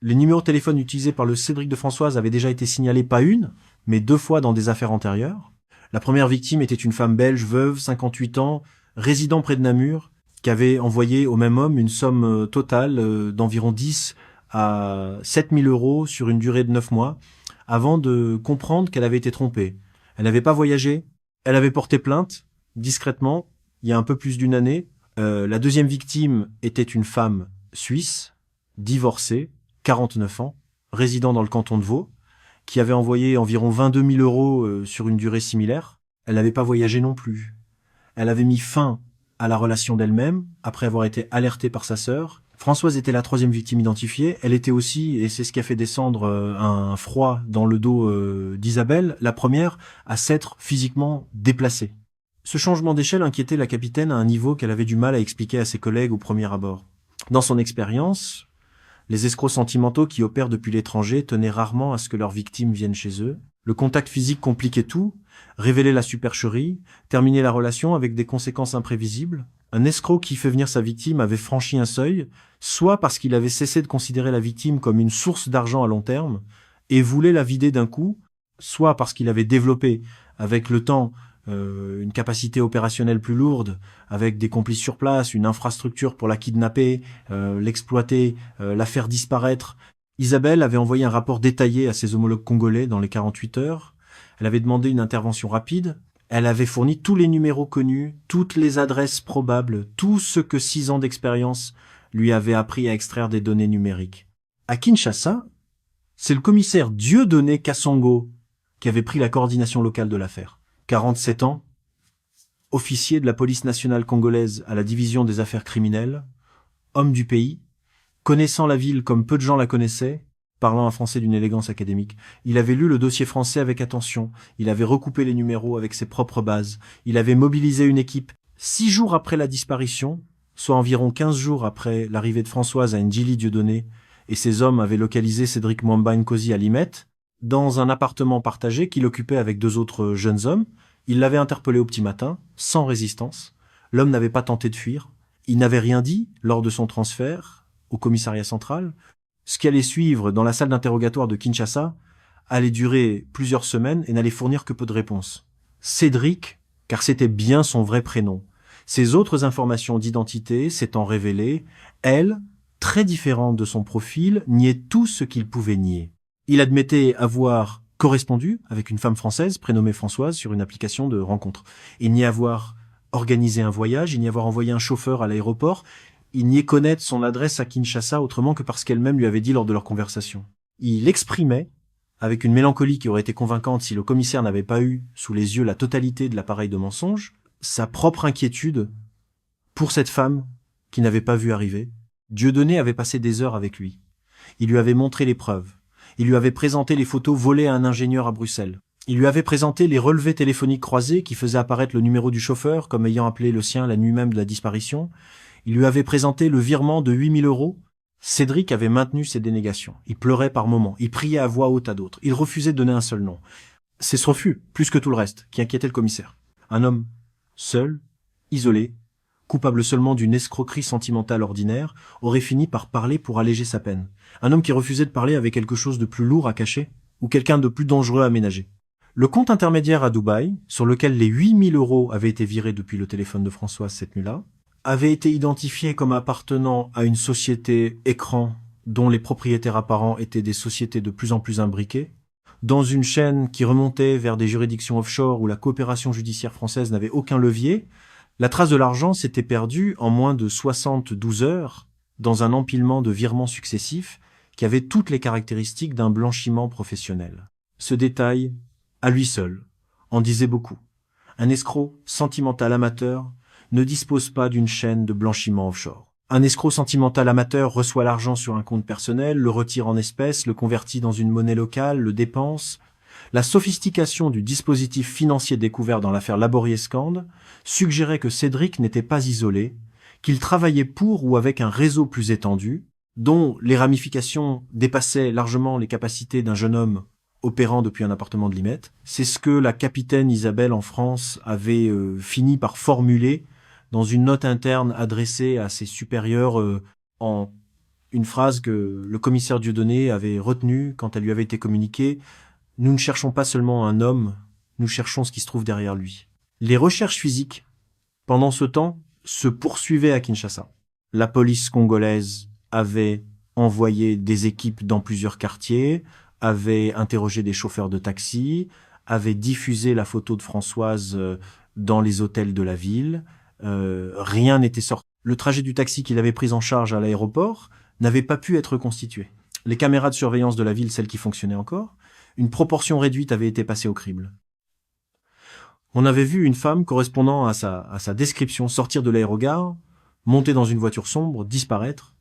Les numéros de téléphone utilisés par le Cédric de Françoise avaient déjà été signalés pas une, mais 2 fois dans des affaires antérieures. La première victime était une femme belge, veuve, 58 ans, résidant près de Namur, qui avait envoyé au même homme une somme totale d'environ 10 à 7 000 euros sur une durée de 9 mois, avant de comprendre qu'elle avait été trompée. Elle n'avait pas voyagé, elle avait porté plainte, discrètement, il y a un peu plus d'1 année. La deuxième victime était une femme suisse, divorcée, 49 ans, résidant dans le canton de Vaud, qui avait envoyé environ 22 000 euros sur une durée similaire. Elle n'avait pas voyagé non plus. Elle avait mis fin à la relation d'elle-même, après avoir été alertée par sa sœur. Françoise était la 3e victime identifiée. Elle était aussi, et c'est ce qui a fait descendre un froid dans le dos d'Isabelle, la première à s'être physiquement déplacée. Ce changement d'échelle inquiétait la capitaine à un niveau qu'elle avait du mal à expliquer à ses collègues au premier abord. Dans son expérience, les escrocs sentimentaux qui opèrent depuis l'étranger tenaient rarement à ce que leurs victimes viennent chez eux. Le contact physique compliquait tout, révélait la supercherie, terminait la relation avec des conséquences imprévisibles. Un escroc qui fait venir sa victime avait franchi un seuil, soit parce qu'il avait cessé de considérer la victime comme une source d'argent à long terme et voulait la vider d'un coup, soit parce qu'il avait développé avec le temps une capacité opérationnelle plus lourde, avec des complices sur place, une infrastructure pour la kidnapper, l'exploiter, la faire disparaître. Isabelle avait envoyé un rapport détaillé à ses homologues congolais dans les 48 heures. Elle avait demandé une intervention rapide. Elle avait fourni tous les numéros connus, toutes les adresses probables, tout ce que 6 ans d'expérience lui avaient appris à extraire des données numériques. À Kinshasa, c'est le commissaire Dieudonné Kassongo qui avait pris la coordination locale de l'affaire. 47 ans, officier de la police nationale congolaise à la division des affaires criminelles, homme du pays, connaissant la ville comme peu de gens la connaissaient, parlant un français d'une élégance académique. Il avait lu le dossier français avec attention, il avait recoupé les numéros avec ses propres bases, il avait mobilisé une équipe. 6 jours après la disparition, soit environ 15 jours après l'arrivée de Françoise à Ndjili Dieudonné, et ses hommes avaient localisé Cédric Mwamba Nkosi à Limete, dans un appartement partagé qu'il occupait avec 2 autres jeunes hommes. Il l'avait interpellé au petit matin, sans résistance. L'homme n'avait pas tenté de fuir. Il n'avait rien dit lors de son transfert au commissariat central. Ce qui allait suivre dans la salle d'interrogatoire de Kinshasa allait durer plusieurs semaines et n'allait fournir que peu de réponses. Cédric, car c'était bien son vrai prénom. Ses autres informations d'identité s'étant révélées, elle, très différente de son profil, niait tout ce qu'il pouvait nier. Il admettait avoir correspondu avec une femme française prénommée Françoise sur une application de rencontre. Il n'y avoir organisé un voyage, il n'y avoir envoyé un chauffeur à l'aéroport, il niait connaître son adresse à Kinshasa autrement que parce qu'elle-même lui avait dit lors de leur conversation. Il exprimait, avec une mélancolie qui aurait été convaincante si le commissaire n'avait pas eu sous les yeux la totalité de l'appareil de mensonge, sa propre inquiétude pour cette femme qu'il n'avait pas vue arriver. Dieudonné avait passé des heures avec lui. Il lui avait montré les preuves. Il lui avait présenté les photos volées à un ingénieur à Bruxelles. Il lui avait présenté les relevés téléphoniques croisés qui faisaient apparaître le numéro du chauffeur comme ayant appelé le sien la nuit même de la disparition. Il lui avait présenté le virement de 8 000 €. Cédric avait maintenu ses dénégations. Il pleurait par moments. Il priait à voix haute à d'autres. Il refusait de donner un seul nom. C'est ce refus, plus que tout le reste, qui inquiétait le commissaire. Un homme seul, isolé, coupable seulement d'une escroquerie sentimentale ordinaire, aurait fini par parler pour alléger sa peine. Un homme qui refusait de parler avait quelque chose de plus lourd à cacher, ou quelqu'un de plus dangereux à ménager. Le compte intermédiaire à Dubaï, sur lequel les 8 000 € avaient été virés depuis le téléphone de Françoise cette nuit-là, avait été identifié comme appartenant à une société écran dont les propriétaires apparents étaient des sociétés de plus en plus imbriquées, dans une chaîne qui remontait vers des juridictions offshore où la coopération judiciaire française n'avait aucun levier. La trace de l'argent s'était perdue en moins de 72 heures dans un empilement de virements successifs qui avaient toutes les caractéristiques d'un blanchiment professionnel. Ce détail, à lui seul, en disait beaucoup. Un escroc sentimental amateur ne dispose pas d'une chaîne de blanchiment offshore. Un escroc sentimental amateur reçoit l'argent sur un compte personnel, le retire en espèces, le convertit dans une monnaie locale, le dépense. La sophistication du dispositif financier découvert dans l'affaire Laborie-Escande suggérait que Cédric n'était pas isolé, qu'il travaillait pour ou avec un réseau plus étendu, dont les ramifications dépassaient largement les capacités d'un jeune homme opérant depuis un appartement de Limete. C'est ce que la capitaine Isabelle en France avait fini par formuler dans une note interne adressée à ses supérieurs en une phrase que le commissaire Dieudonné avait retenue quand elle lui avait été communiquée. « Nous ne cherchons pas seulement un homme, nous cherchons ce qui se trouve derrière lui. » Les recherches physiques, pendant ce temps, se poursuivaient à Kinshasa. La police congolaise avait envoyé des équipes dans plusieurs quartiers, avait interrogé des chauffeurs de taxi, avait diffusé la photo de Françoise dans les hôtels de la ville. Rien n'était sorti. Le trajet du taxi qu'il avait pris en charge à l'aéroport n'avait pas pu être reconstitué. Les caméras de surveillance de la ville, celles qui fonctionnaient encore, une proportion réduite avait été passée au crible. On avait vu une femme correspondant à sa description sortir de l'aérogare, monter dans une voiture sombre, disparaître.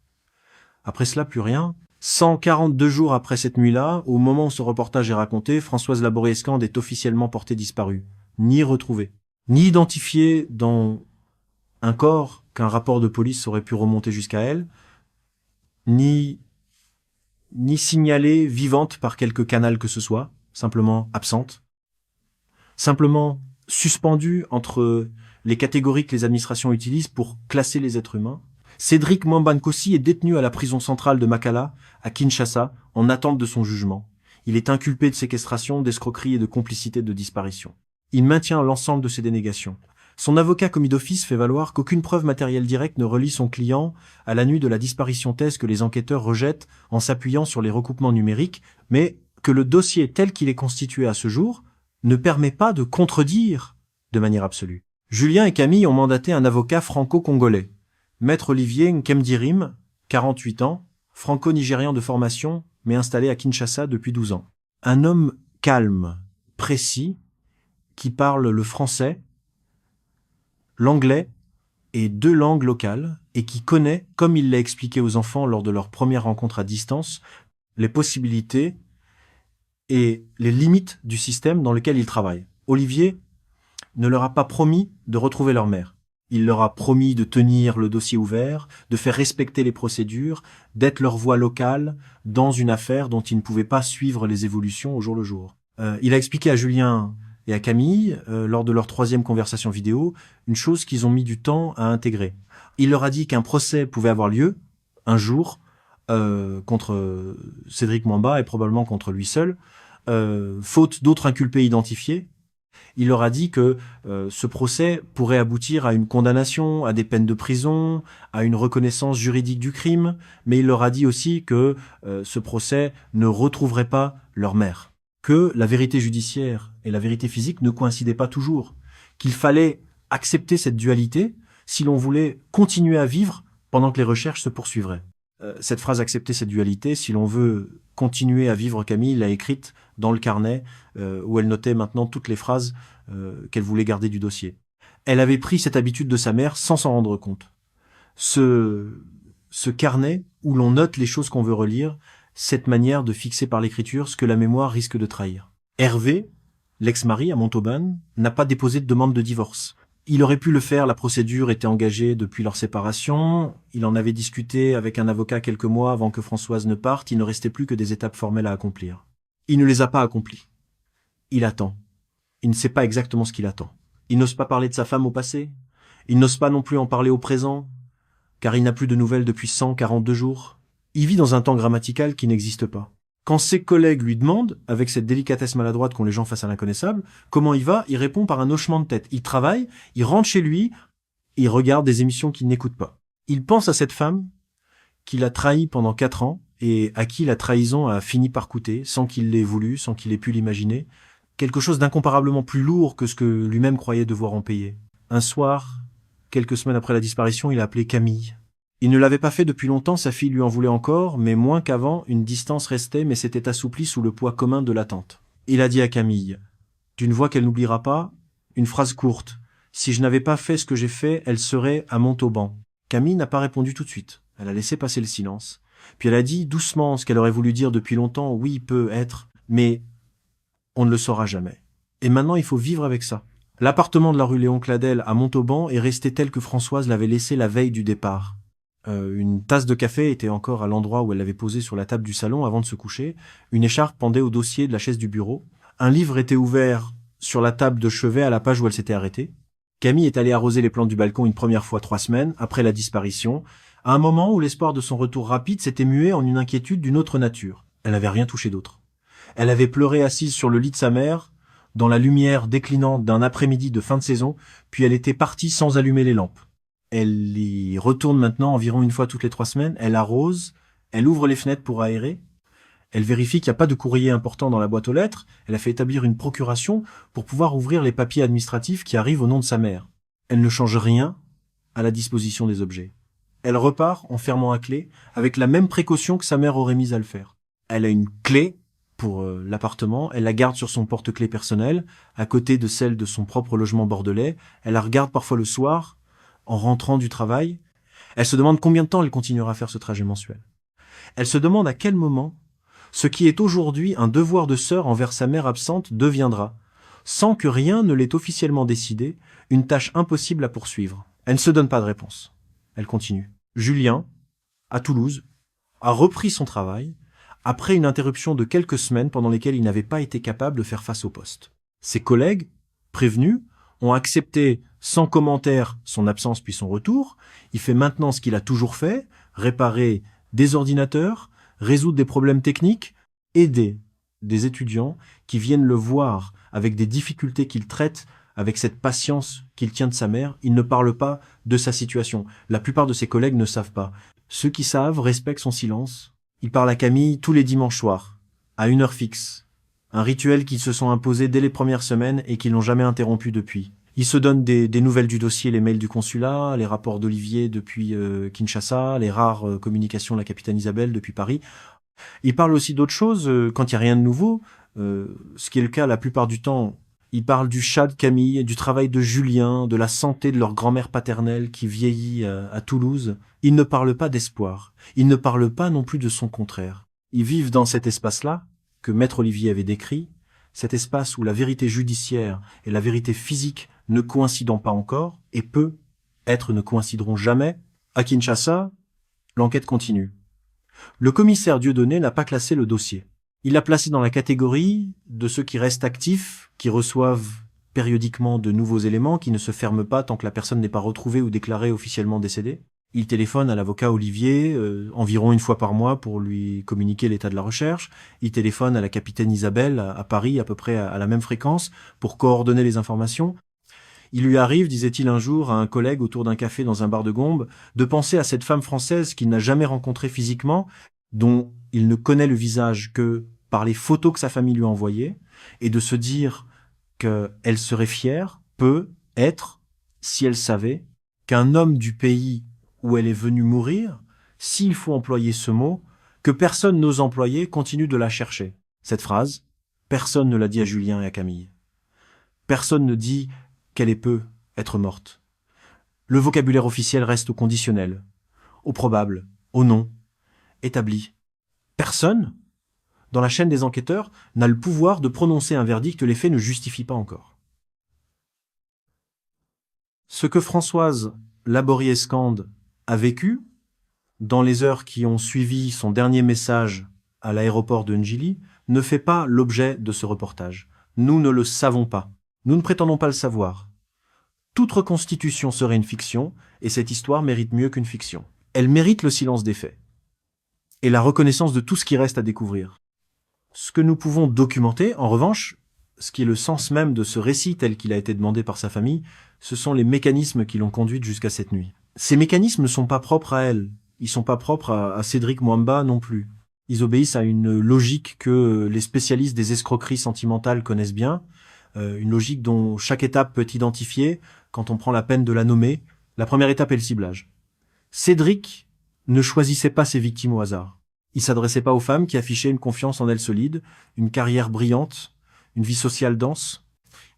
Après cela, plus rien. 142 jours après cette nuit-là, au moment où ce reportage est raconté, Françoise Laborie-Escande est officiellement portée disparue, ni retrouvée, ni identifiée dans un corps qu'un rapport de police aurait pu remonter jusqu'à elle, ni signalée vivante par quelque canal que ce soit, simplement absente, simplement suspendue entre les catégories que les administrations utilisent pour classer les êtres humains. Cédric Mwamba Nkosi est détenu à la prison centrale de Makala, à Kinshasa, en attente de son jugement. Il est inculpé de séquestration, d'escroquerie et de complicité de disparition. Il maintient l'ensemble de ses dénégations. Son avocat commis d'office fait valoir qu'aucune preuve matérielle directe ne relie son client à la nuit de la disparition thèse que les enquêteurs rejettent en s'appuyant sur les recoupements numériques, mais que le dossier tel qu'il est constitué à ce jour ne permet pas de contredire de manière absolue. Julien et Camille ont mandaté un avocat franco-congolais, Maître Olivier Nkemdirim, 48 ans, franco-nigérian de formation, mais installé à Kinshasa depuis 12 ans. Un homme calme, précis, qui parle le français, l'anglais et 2 langues locales, et qui connaît, comme il l'a expliqué aux enfants lors de leur première rencontre à distance, les possibilités et les limites du système dans lequel ils travaillent. Olivier ne leur a pas promis de retrouver leur mère. Il leur a promis de tenir le dossier ouvert, de faire respecter les procédures, d'être leur voix locale dans une affaire dont ils ne pouvaient pas suivre les évolutions au jour le jour. Il a expliqué à Julien et à Camille, lors de leur 3e conversation vidéo, une chose qu'ils ont mis du temps à intégrer. Il leur a dit qu'un procès pouvait avoir lieu un jour contre Cédric Mwamba et probablement contre lui seul, faute d'autres inculpés identifiés. Il leur a dit que ce procès pourrait aboutir à une condamnation, à des peines de prison, à une reconnaissance juridique du crime, mais il leur a dit aussi que ce procès ne retrouverait pas leur mère, que la vérité judiciaire et la vérité physique ne coïncidaient pas toujours, qu'il fallait accepter cette dualité si l'on voulait continuer à vivre pendant que les recherches se poursuivraient. Cette phrase « accepter cette dualité », si l'on veut continuer à vivre, Camille l'a écrite dans le carnet où elle notait maintenant toutes les phrases qu'elle voulait garder du dossier. Elle avait pris cette habitude de sa mère sans s'en rendre compte. Ce carnet où l'on note les choses qu'on veut relire, cette manière de fixer par l'écriture ce que la mémoire risque de trahir. Hervé, l'ex-mari à Montauban, n'a pas déposé de demande de divorce. Il aurait pu le faire, la procédure était engagée depuis leur séparation, il en avait discuté avec un avocat quelques mois avant que Françoise ne parte, il ne restait plus que des étapes formelles à accomplir. Il ne les a pas accomplies. Il attend. Il ne sait pas exactement ce qu'il attend. Il n'ose pas parler de sa femme au passé, il n'ose pas non plus en parler au présent, car il n'a plus de nouvelles depuis 142 jours. Il vit dans un temps grammatical qui n'existe pas. Quand ses collègues lui demandent, avec cette délicatesse maladroite qu'ont les gens face à l'inconnaissable, comment il va, il répond par un hochement de tête. Il travaille, il rentre chez lui, il regarde des émissions qu'il n'écoute pas. Il pense à cette femme qu'il a trahie pendant 4 ans et à qui la trahison a fini par coûter, sans qu'il l'ait voulu, sans qu'il ait pu l'imaginer, quelque chose d'incomparablement plus lourd que ce que lui-même croyait devoir en payer. Un soir, quelques semaines après la disparition, il a appelé Camille. Il ne l'avait pas fait depuis longtemps, sa fille lui en voulait encore, mais moins qu'avant, une distance restait mais s'était assouplie sous le poids commun de l'attente. Il a dit à Camille, d'une voix qu'elle n'oubliera pas, une phrase courte. Si je n'avais pas fait ce que j'ai fait, elle serait à Montauban. Camille n'a pas répondu tout de suite. Elle a laissé passer le silence. Puis elle a dit doucement ce qu'elle aurait voulu dire depuis longtemps, oui, peut être, mais on ne le saura jamais. Et maintenant, il faut vivre avec ça. L'appartement de la rue Léon Cladel à Montauban est resté tel que Françoise l'avait laissé la veille du départ. Une tasse de café était encore à l'endroit où elle l'avait posée sur la table du salon avant de se coucher. Une écharpe pendait au dossier de la chaise du bureau. Un livre était ouvert sur la table de chevet à la page où elle s'était arrêtée. Camille est allée arroser les plantes du balcon une première fois 3 semaines, après la disparition, à un moment où l'espoir de son retour rapide s'était mué en une inquiétude d'une autre nature. Elle n'avait rien touché d'autre. Elle avait pleuré assise sur le lit de sa mère, dans la lumière déclinante d'un après-midi de fin de saison, puis elle était partie sans allumer les lampes. Elle y retourne maintenant environ une fois toutes les 3 semaines, elle arrose, elle ouvre les fenêtres pour aérer, elle vérifie qu'il n'y a pas de courrier important dans la boîte aux lettres, elle a fait établir une procuration pour pouvoir ouvrir les papiers administratifs qui arrivent au nom de sa mère. Elle ne change rien à la disposition des objets. Elle repart en fermant à clé, avec la même précaution que sa mère aurait mise à le faire. Elle a une clé pour l'appartement, elle la garde sur son porte-clés personnel, à côté de celle de son propre logement bordelais, elle la regarde parfois le soir, en rentrant du travail. Elle se demande combien de temps elle continuera à faire ce trajet mensuel. Elle se demande à quel moment ce qui est aujourd'hui un devoir de sœur envers sa mère absente deviendra, sans que rien ne l'ait officiellement décidé, une tâche impossible à poursuivre. Elle ne se donne pas de réponse. Elle continue. Julien, à Toulouse, a repris son travail après une interruption de quelques semaines pendant lesquelles il n'avait pas été capable de faire face au poste. Ses collègues, prévenus, ont accepté sans commentaire son absence puis son retour. Il fait maintenant ce qu'il a toujours fait, réparer des ordinateurs, résoudre des problèmes techniques, aider des étudiants qui viennent le voir avec des difficultés qu'il traite avec cette patience qu'il tient de sa mère. Il ne parle pas de sa situation. La plupart de ses collègues ne savent pas. Ceux qui savent respectent son silence. Il parle à Camille tous les dimanches soirs, à une heure fixe. Un rituel qu'ils se sont imposés dès les premières semaines et qu'ils n'ont jamais interrompu depuis. Il se donne des nouvelles du dossier, les mails du consulat, les rapports d'Olivier depuis Kinshasa, les rares communications de la capitaine Isabelle depuis Paris. Il parle aussi d'autres choses quand il n'y a rien de nouveau, ce qui est le cas la plupart du temps. Il parle du chat de Camille, du travail de Julien, de la santé de leur grand-mère paternelle qui vieillit à Toulouse. Il ne parle pas d'espoir. Il ne parle pas non plus de son contraire. Ils vivent dans cet espace-là, que Maître Olivier avait décrit, cet espace où la vérité judiciaire et la vérité physique ne coïncidant pas encore, et peu êtres ne coïncideront jamais. À Kinshasa, l'enquête continue. Le commissaire Dieudonné n'a pas classé le dossier. Il l'a placé dans la catégorie de ceux qui restent actifs, qui reçoivent périodiquement de nouveaux éléments, qui ne se ferment pas tant que la personne n'est pas retrouvée ou déclarée officiellement décédée. Il téléphone à l'avocat Olivier environ une fois par mois pour lui communiquer l'état de la recherche. Il téléphone à la capitaine Isabelle à Paris à peu près à la même fréquence pour coordonner les informations. Il lui arrive, disait-il un jour à un collègue autour d'un café dans un bar de Gombe, de penser à cette femme française qu'il n'a jamais rencontrée physiquement, dont il ne connaît le visage que par les photos que sa famille lui a envoyées, et de se dire qu'elle serait fière, peut-être, si elle savait, qu'un homme du pays où elle est venue mourir, s'il faut employer ce mot, que personne n'ose employer, continue de la chercher. Cette phrase, personne ne l'a dit à Julien et à Camille. Personne ne dit qu'elle peut être morte. Le vocabulaire officiel reste au conditionnel, au probable, au non, établi. Personne, dans la chaîne des enquêteurs, n'a le pouvoir de prononcer un verdict que les faits ne justifient pas encore. Ce que Françoise Laborier-Scande a vécu, dans les heures qui ont suivi son dernier message à l'aéroport de Ndjili, ne fait pas l'objet de ce reportage. Nous ne le savons pas. Nous ne prétendons pas le savoir. Toute reconstitution serait une fiction, et cette histoire mérite mieux qu'une fiction. Elle mérite le silence des faits, et la reconnaissance de tout ce qui reste à découvrir. Ce que nous pouvons documenter, en revanche, ce qui est le sens même de ce récit tel qu'il a été demandé par sa famille, ce sont les mécanismes qui l'ont conduite jusqu'à cette nuit. Ces mécanismes ne sont pas propres à elle, ils sont pas propres à Cédric Mwamba non plus. Ils obéissent à une logique que les spécialistes des escroqueries sentimentales connaissent bien, une logique dont chaque étape peut être identifiée quand on prend la peine de la nommer. La première étape est le ciblage. Cédric ne choisissait pas ses victimes au hasard. Il s'adressait pas aux femmes qui affichaient une confiance en elles solide, une carrière brillante, une vie sociale dense.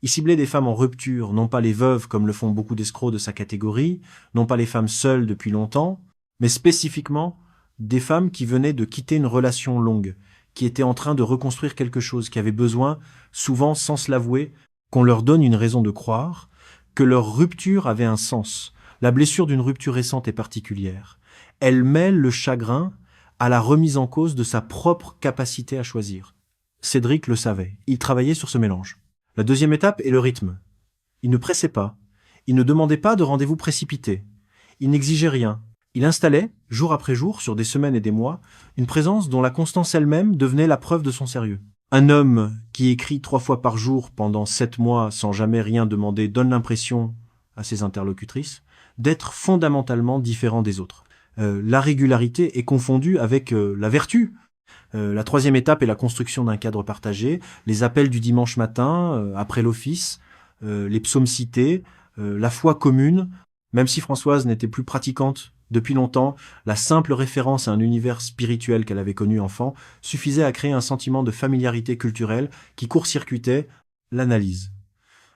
Il ciblait des femmes en rupture, non pas les veuves comme le font beaucoup d'escrocs de sa catégorie, non pas les femmes seules depuis longtemps, mais spécifiquement des femmes qui venaient de quitter une relation longue, qui étaient en train de reconstruire quelque chose, qui avaient besoin, souvent sans se l'avouer, qu'on leur donne une raison de croire, que leur rupture avait un sens. La blessure d'une rupture récente est particulière. Elle mêle le chagrin à la remise en cause de sa propre capacité à choisir. Cédric le savait. Il travaillait sur ce mélange. La deuxième étape est le rythme. Il ne pressait pas. Il ne demandait pas de rendez-vous précipité. Il n'exigeait rien. Il installait, jour après jour, sur des semaines et des mois, une présence dont la constance elle-même devenait la preuve de son sérieux. Un homme qui écrit 3 fois par jour pendant 7 mois sans jamais rien demander donne l'impression à ses interlocutrices d'être fondamentalement différent des autres. La régularité est confondue avec la vertu. La troisième étape est la construction d'un cadre partagé, les appels du dimanche matin, après l'office, les psaumes cités, la foi commune. Même si Françoise n'était plus pratiquante depuis longtemps, la simple référence à un univers spirituel qu'elle avait connu enfant suffisait à créer un sentiment de familiarité culturelle qui court-circuitait l'analyse.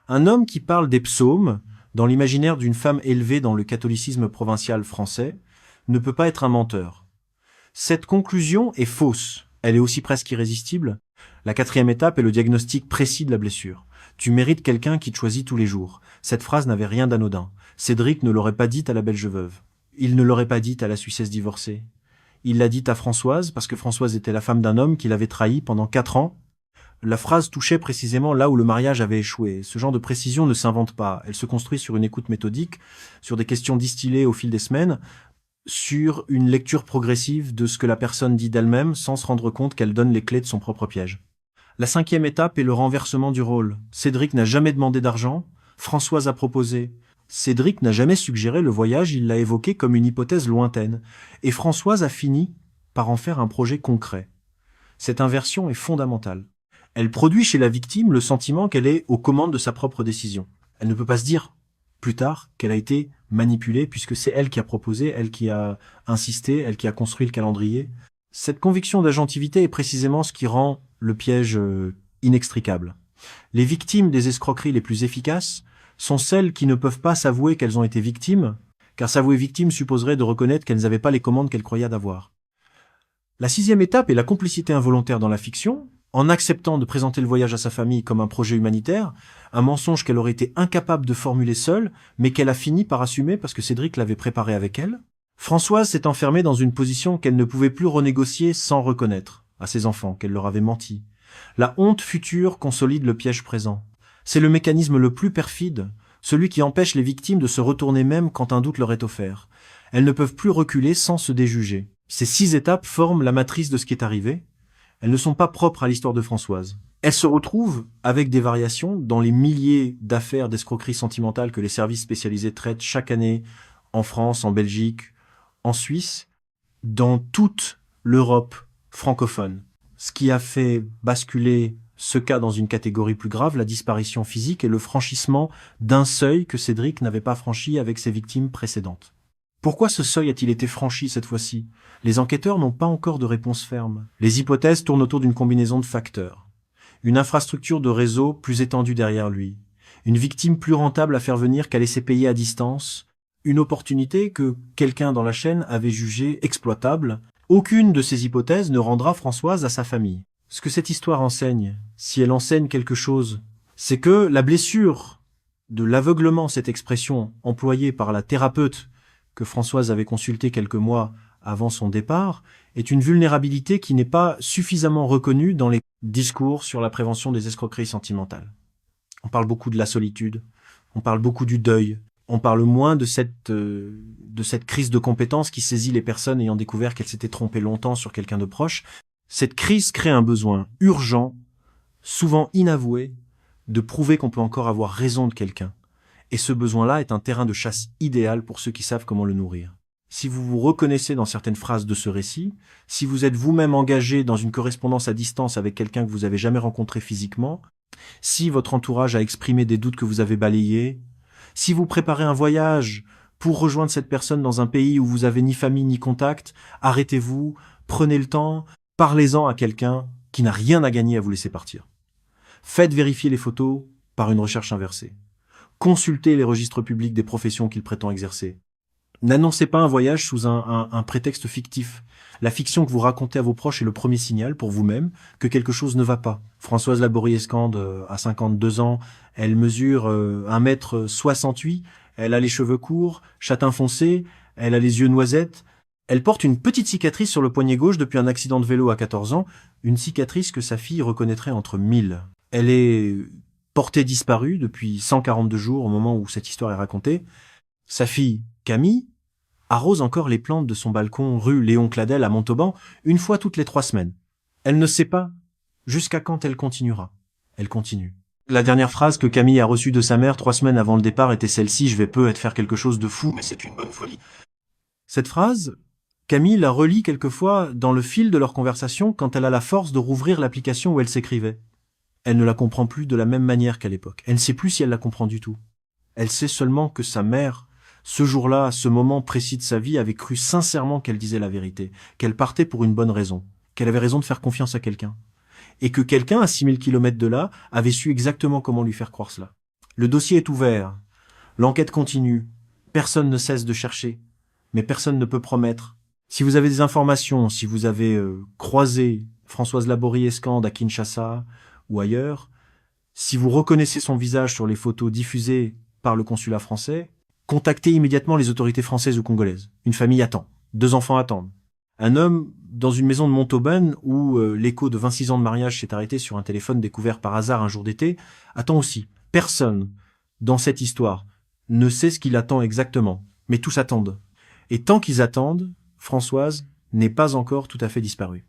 Un homme qui parle des psaumes, dans l'imaginaire d'une femme élevée dans le catholicisme provincial français, ne peut pas être un menteur. Cette conclusion est fausse. Elle est aussi presque irrésistible. La quatrième étape est le diagnostic précis de la blessure. Tu mérites quelqu'un qui te choisit tous les jours. Cette phrase n'avait rien d'anodin. Cédric ne l'aurait pas dite à la belge veuve. Il ne l'aurait pas dite à la Suissesse divorcée. Il l'a dite à Françoise, parce que Françoise était la femme d'un homme qu'il avait trahi pendant 4 ans. La phrase touchait précisément là où le mariage avait échoué. Ce genre de précision ne s'invente pas. Elle se construit sur une écoute méthodique, sur des questions distillées au fil des semaines, sur une lecture progressive de ce que la personne dit d'elle-même sans se rendre compte qu'elle donne les clés de son propre piège. La cinquième étape est le renversement du rôle. Cédric n'a jamais demandé d'argent. Françoise a proposé. Cédric n'a jamais suggéré le voyage, il l'a évoqué comme une hypothèse lointaine. Et Françoise a fini par en faire un projet concret. Cette inversion est fondamentale. Elle produit chez la victime le sentiment qu'elle est aux commandes de sa propre décision. Elle ne peut pas se dire, plus tard, qu'elle a été manipulée, puisque c'est elle qui a proposé, elle qui a insisté, elle qui a construit le calendrier. Cette conviction d'agentivité est précisément ce qui rend le piège inextricable. Les victimes des escroqueries les plus efficaces sont celles qui ne peuvent pas s'avouer qu'elles ont été victimes, car s'avouer victime supposerait de reconnaître qu'elles n'avaient pas les commandes qu'elles croyaient d'avoir. La sixième étape est la complicité involontaire dans la fiction. en acceptant de présenter le voyage à sa famille comme un projet humanitaire, un mensonge qu'elle aurait été incapable de formuler seule, mais qu'elle a fini par assumer parce que Cédric l'avait préparé avec elle. Françoise s'est enfermée dans une position qu'elle ne pouvait plus renégocier sans reconnaître à ses enfants qu'elle leur avait menti. La honte future consolide le piège présent. C'est le mécanisme le plus perfide, celui qui empêche les victimes de se retourner même quand un doute leur est offert. Elles ne peuvent plus reculer sans se déjuger. Ces 6 étapes forment la matrice de ce qui est arrivé. Elles ne sont pas propres à l'histoire de Françoise. Elles se retrouvent, avec des variations, dans les milliers d'affaires d'escroquerie sentimentale que les services spécialisés traitent chaque année en France, en Belgique, en Suisse, dans toute l'Europe francophone. Ce qui a fait basculer ce cas dans une catégorie plus grave, la disparition physique et le franchissement d'un seuil que Cédric n'avait pas franchi avec ses victimes précédentes. Pourquoi ce seuil a-t-il été franchi cette fois-ci? Les enquêteurs n'ont pas encore de réponse ferme. Les hypothèses tournent autour d'une combinaison de facteurs. Une infrastructure de réseau plus étendue derrière lui. Une victime plus rentable à faire venir qu'à laisser payer à distance. Une opportunité que quelqu'un dans la chaîne avait jugée exploitable. Aucune de ces hypothèses ne rendra Françoise à sa famille. Ce que cette histoire enseigne, si elle enseigne quelque chose, c'est que la blessure de l'aveuglement, cette expression employée par la thérapeute que Françoise avait consultée quelques mois avant son départ, est une vulnérabilité qui n'est pas suffisamment reconnue dans les discours sur la prévention des escroqueries sentimentales. On parle beaucoup de la solitude, on parle beaucoup du deuil, on parle moins de cette crise de compétence qui saisit les personnes ayant découvert qu'elles s'étaient trompées longtemps sur quelqu'un de proche. Cette crise crée un besoin urgent, souvent inavoué, de prouver qu'on peut encore avoir raison de quelqu'un. Et ce besoin-là est un terrain de chasse idéal pour ceux qui savent comment le nourrir. Si vous vous reconnaissez dans certaines phrases de ce récit, si vous êtes vous-même engagé dans une correspondance à distance avec quelqu'un que vous n'avez jamais rencontré physiquement, si votre entourage a exprimé des doutes que vous avez balayés, si vous préparez un voyage pour rejoindre cette personne dans un pays où vous avez ni famille ni contact, arrêtez-vous, prenez le temps, parlez-en à quelqu'un qui n'a rien à gagner à vous laisser partir. Faites vérifier les photos par une recherche inversée. Consultez les registres publics des professions qu'il prétend exercer. N'annoncez pas un voyage sous un prétexte fictif. La fiction que vous racontez à vos proches est le premier signal pour vous-même que quelque chose ne va pas. Françoise Laborie-Escande a 52 ans, elle mesure 1m68, elle a les cheveux courts, châtain foncé, elle a les yeux noisettes. Elle porte une petite cicatrice sur le poignet gauche depuis un accident de vélo à 14 ans, une cicatrice que sa fille reconnaîtrait entre 1000. Elle est portée disparue depuis 142 jours au moment où cette histoire est racontée. Sa fille, Camille, arrose encore les plantes de son balcon rue Léon Cladel à Montauban une fois toutes les 3 semaines. Elle ne sait pas jusqu'à quand elle continuera. Elle continue. La dernière phrase que Camille a reçue de sa mère 3 semaines avant le départ était celle-ci: « Je vais peut-être faire quelque chose de fou, mais c'est une bonne folie. » Cette phrase, Camille la relit quelquefois dans le fil de leur conversation quand elle a la force de rouvrir l'application où elle s'écrivait. Elle ne la comprend plus de la même manière qu'à l'époque. Elle ne sait plus si elle la comprend du tout. Elle sait seulement que sa mère, ce jour-là, à ce moment précis de sa vie, avait cru sincèrement qu'elle disait la vérité, qu'elle partait pour une bonne raison, qu'elle avait raison de faire confiance à quelqu'un, et que quelqu'un, à 6000 km de là, avait su exactement comment lui faire croire cela. Le dossier est ouvert, l'enquête continue, personne ne cesse de chercher, mais personne ne peut promettre. Si vous avez des informations, si vous avez croisé Françoise Laborie-Escande à Kinshasa ou ailleurs, si vous reconnaissez son visage sur les photos diffusées par le consulat français, contactez immédiatement les autorités françaises ou congolaises. Une famille attend, 2 enfants attendent. Un homme dans une maison de Montauban où l'écho de 26 ans de mariage s'est arrêté sur un téléphone découvert par hasard un jour d'été, attend aussi. Personne dans cette histoire ne sait ce qu'il attend exactement, mais tous attendent. Et tant qu'ils attendent, Françoise n'est pas encore tout à fait disparue.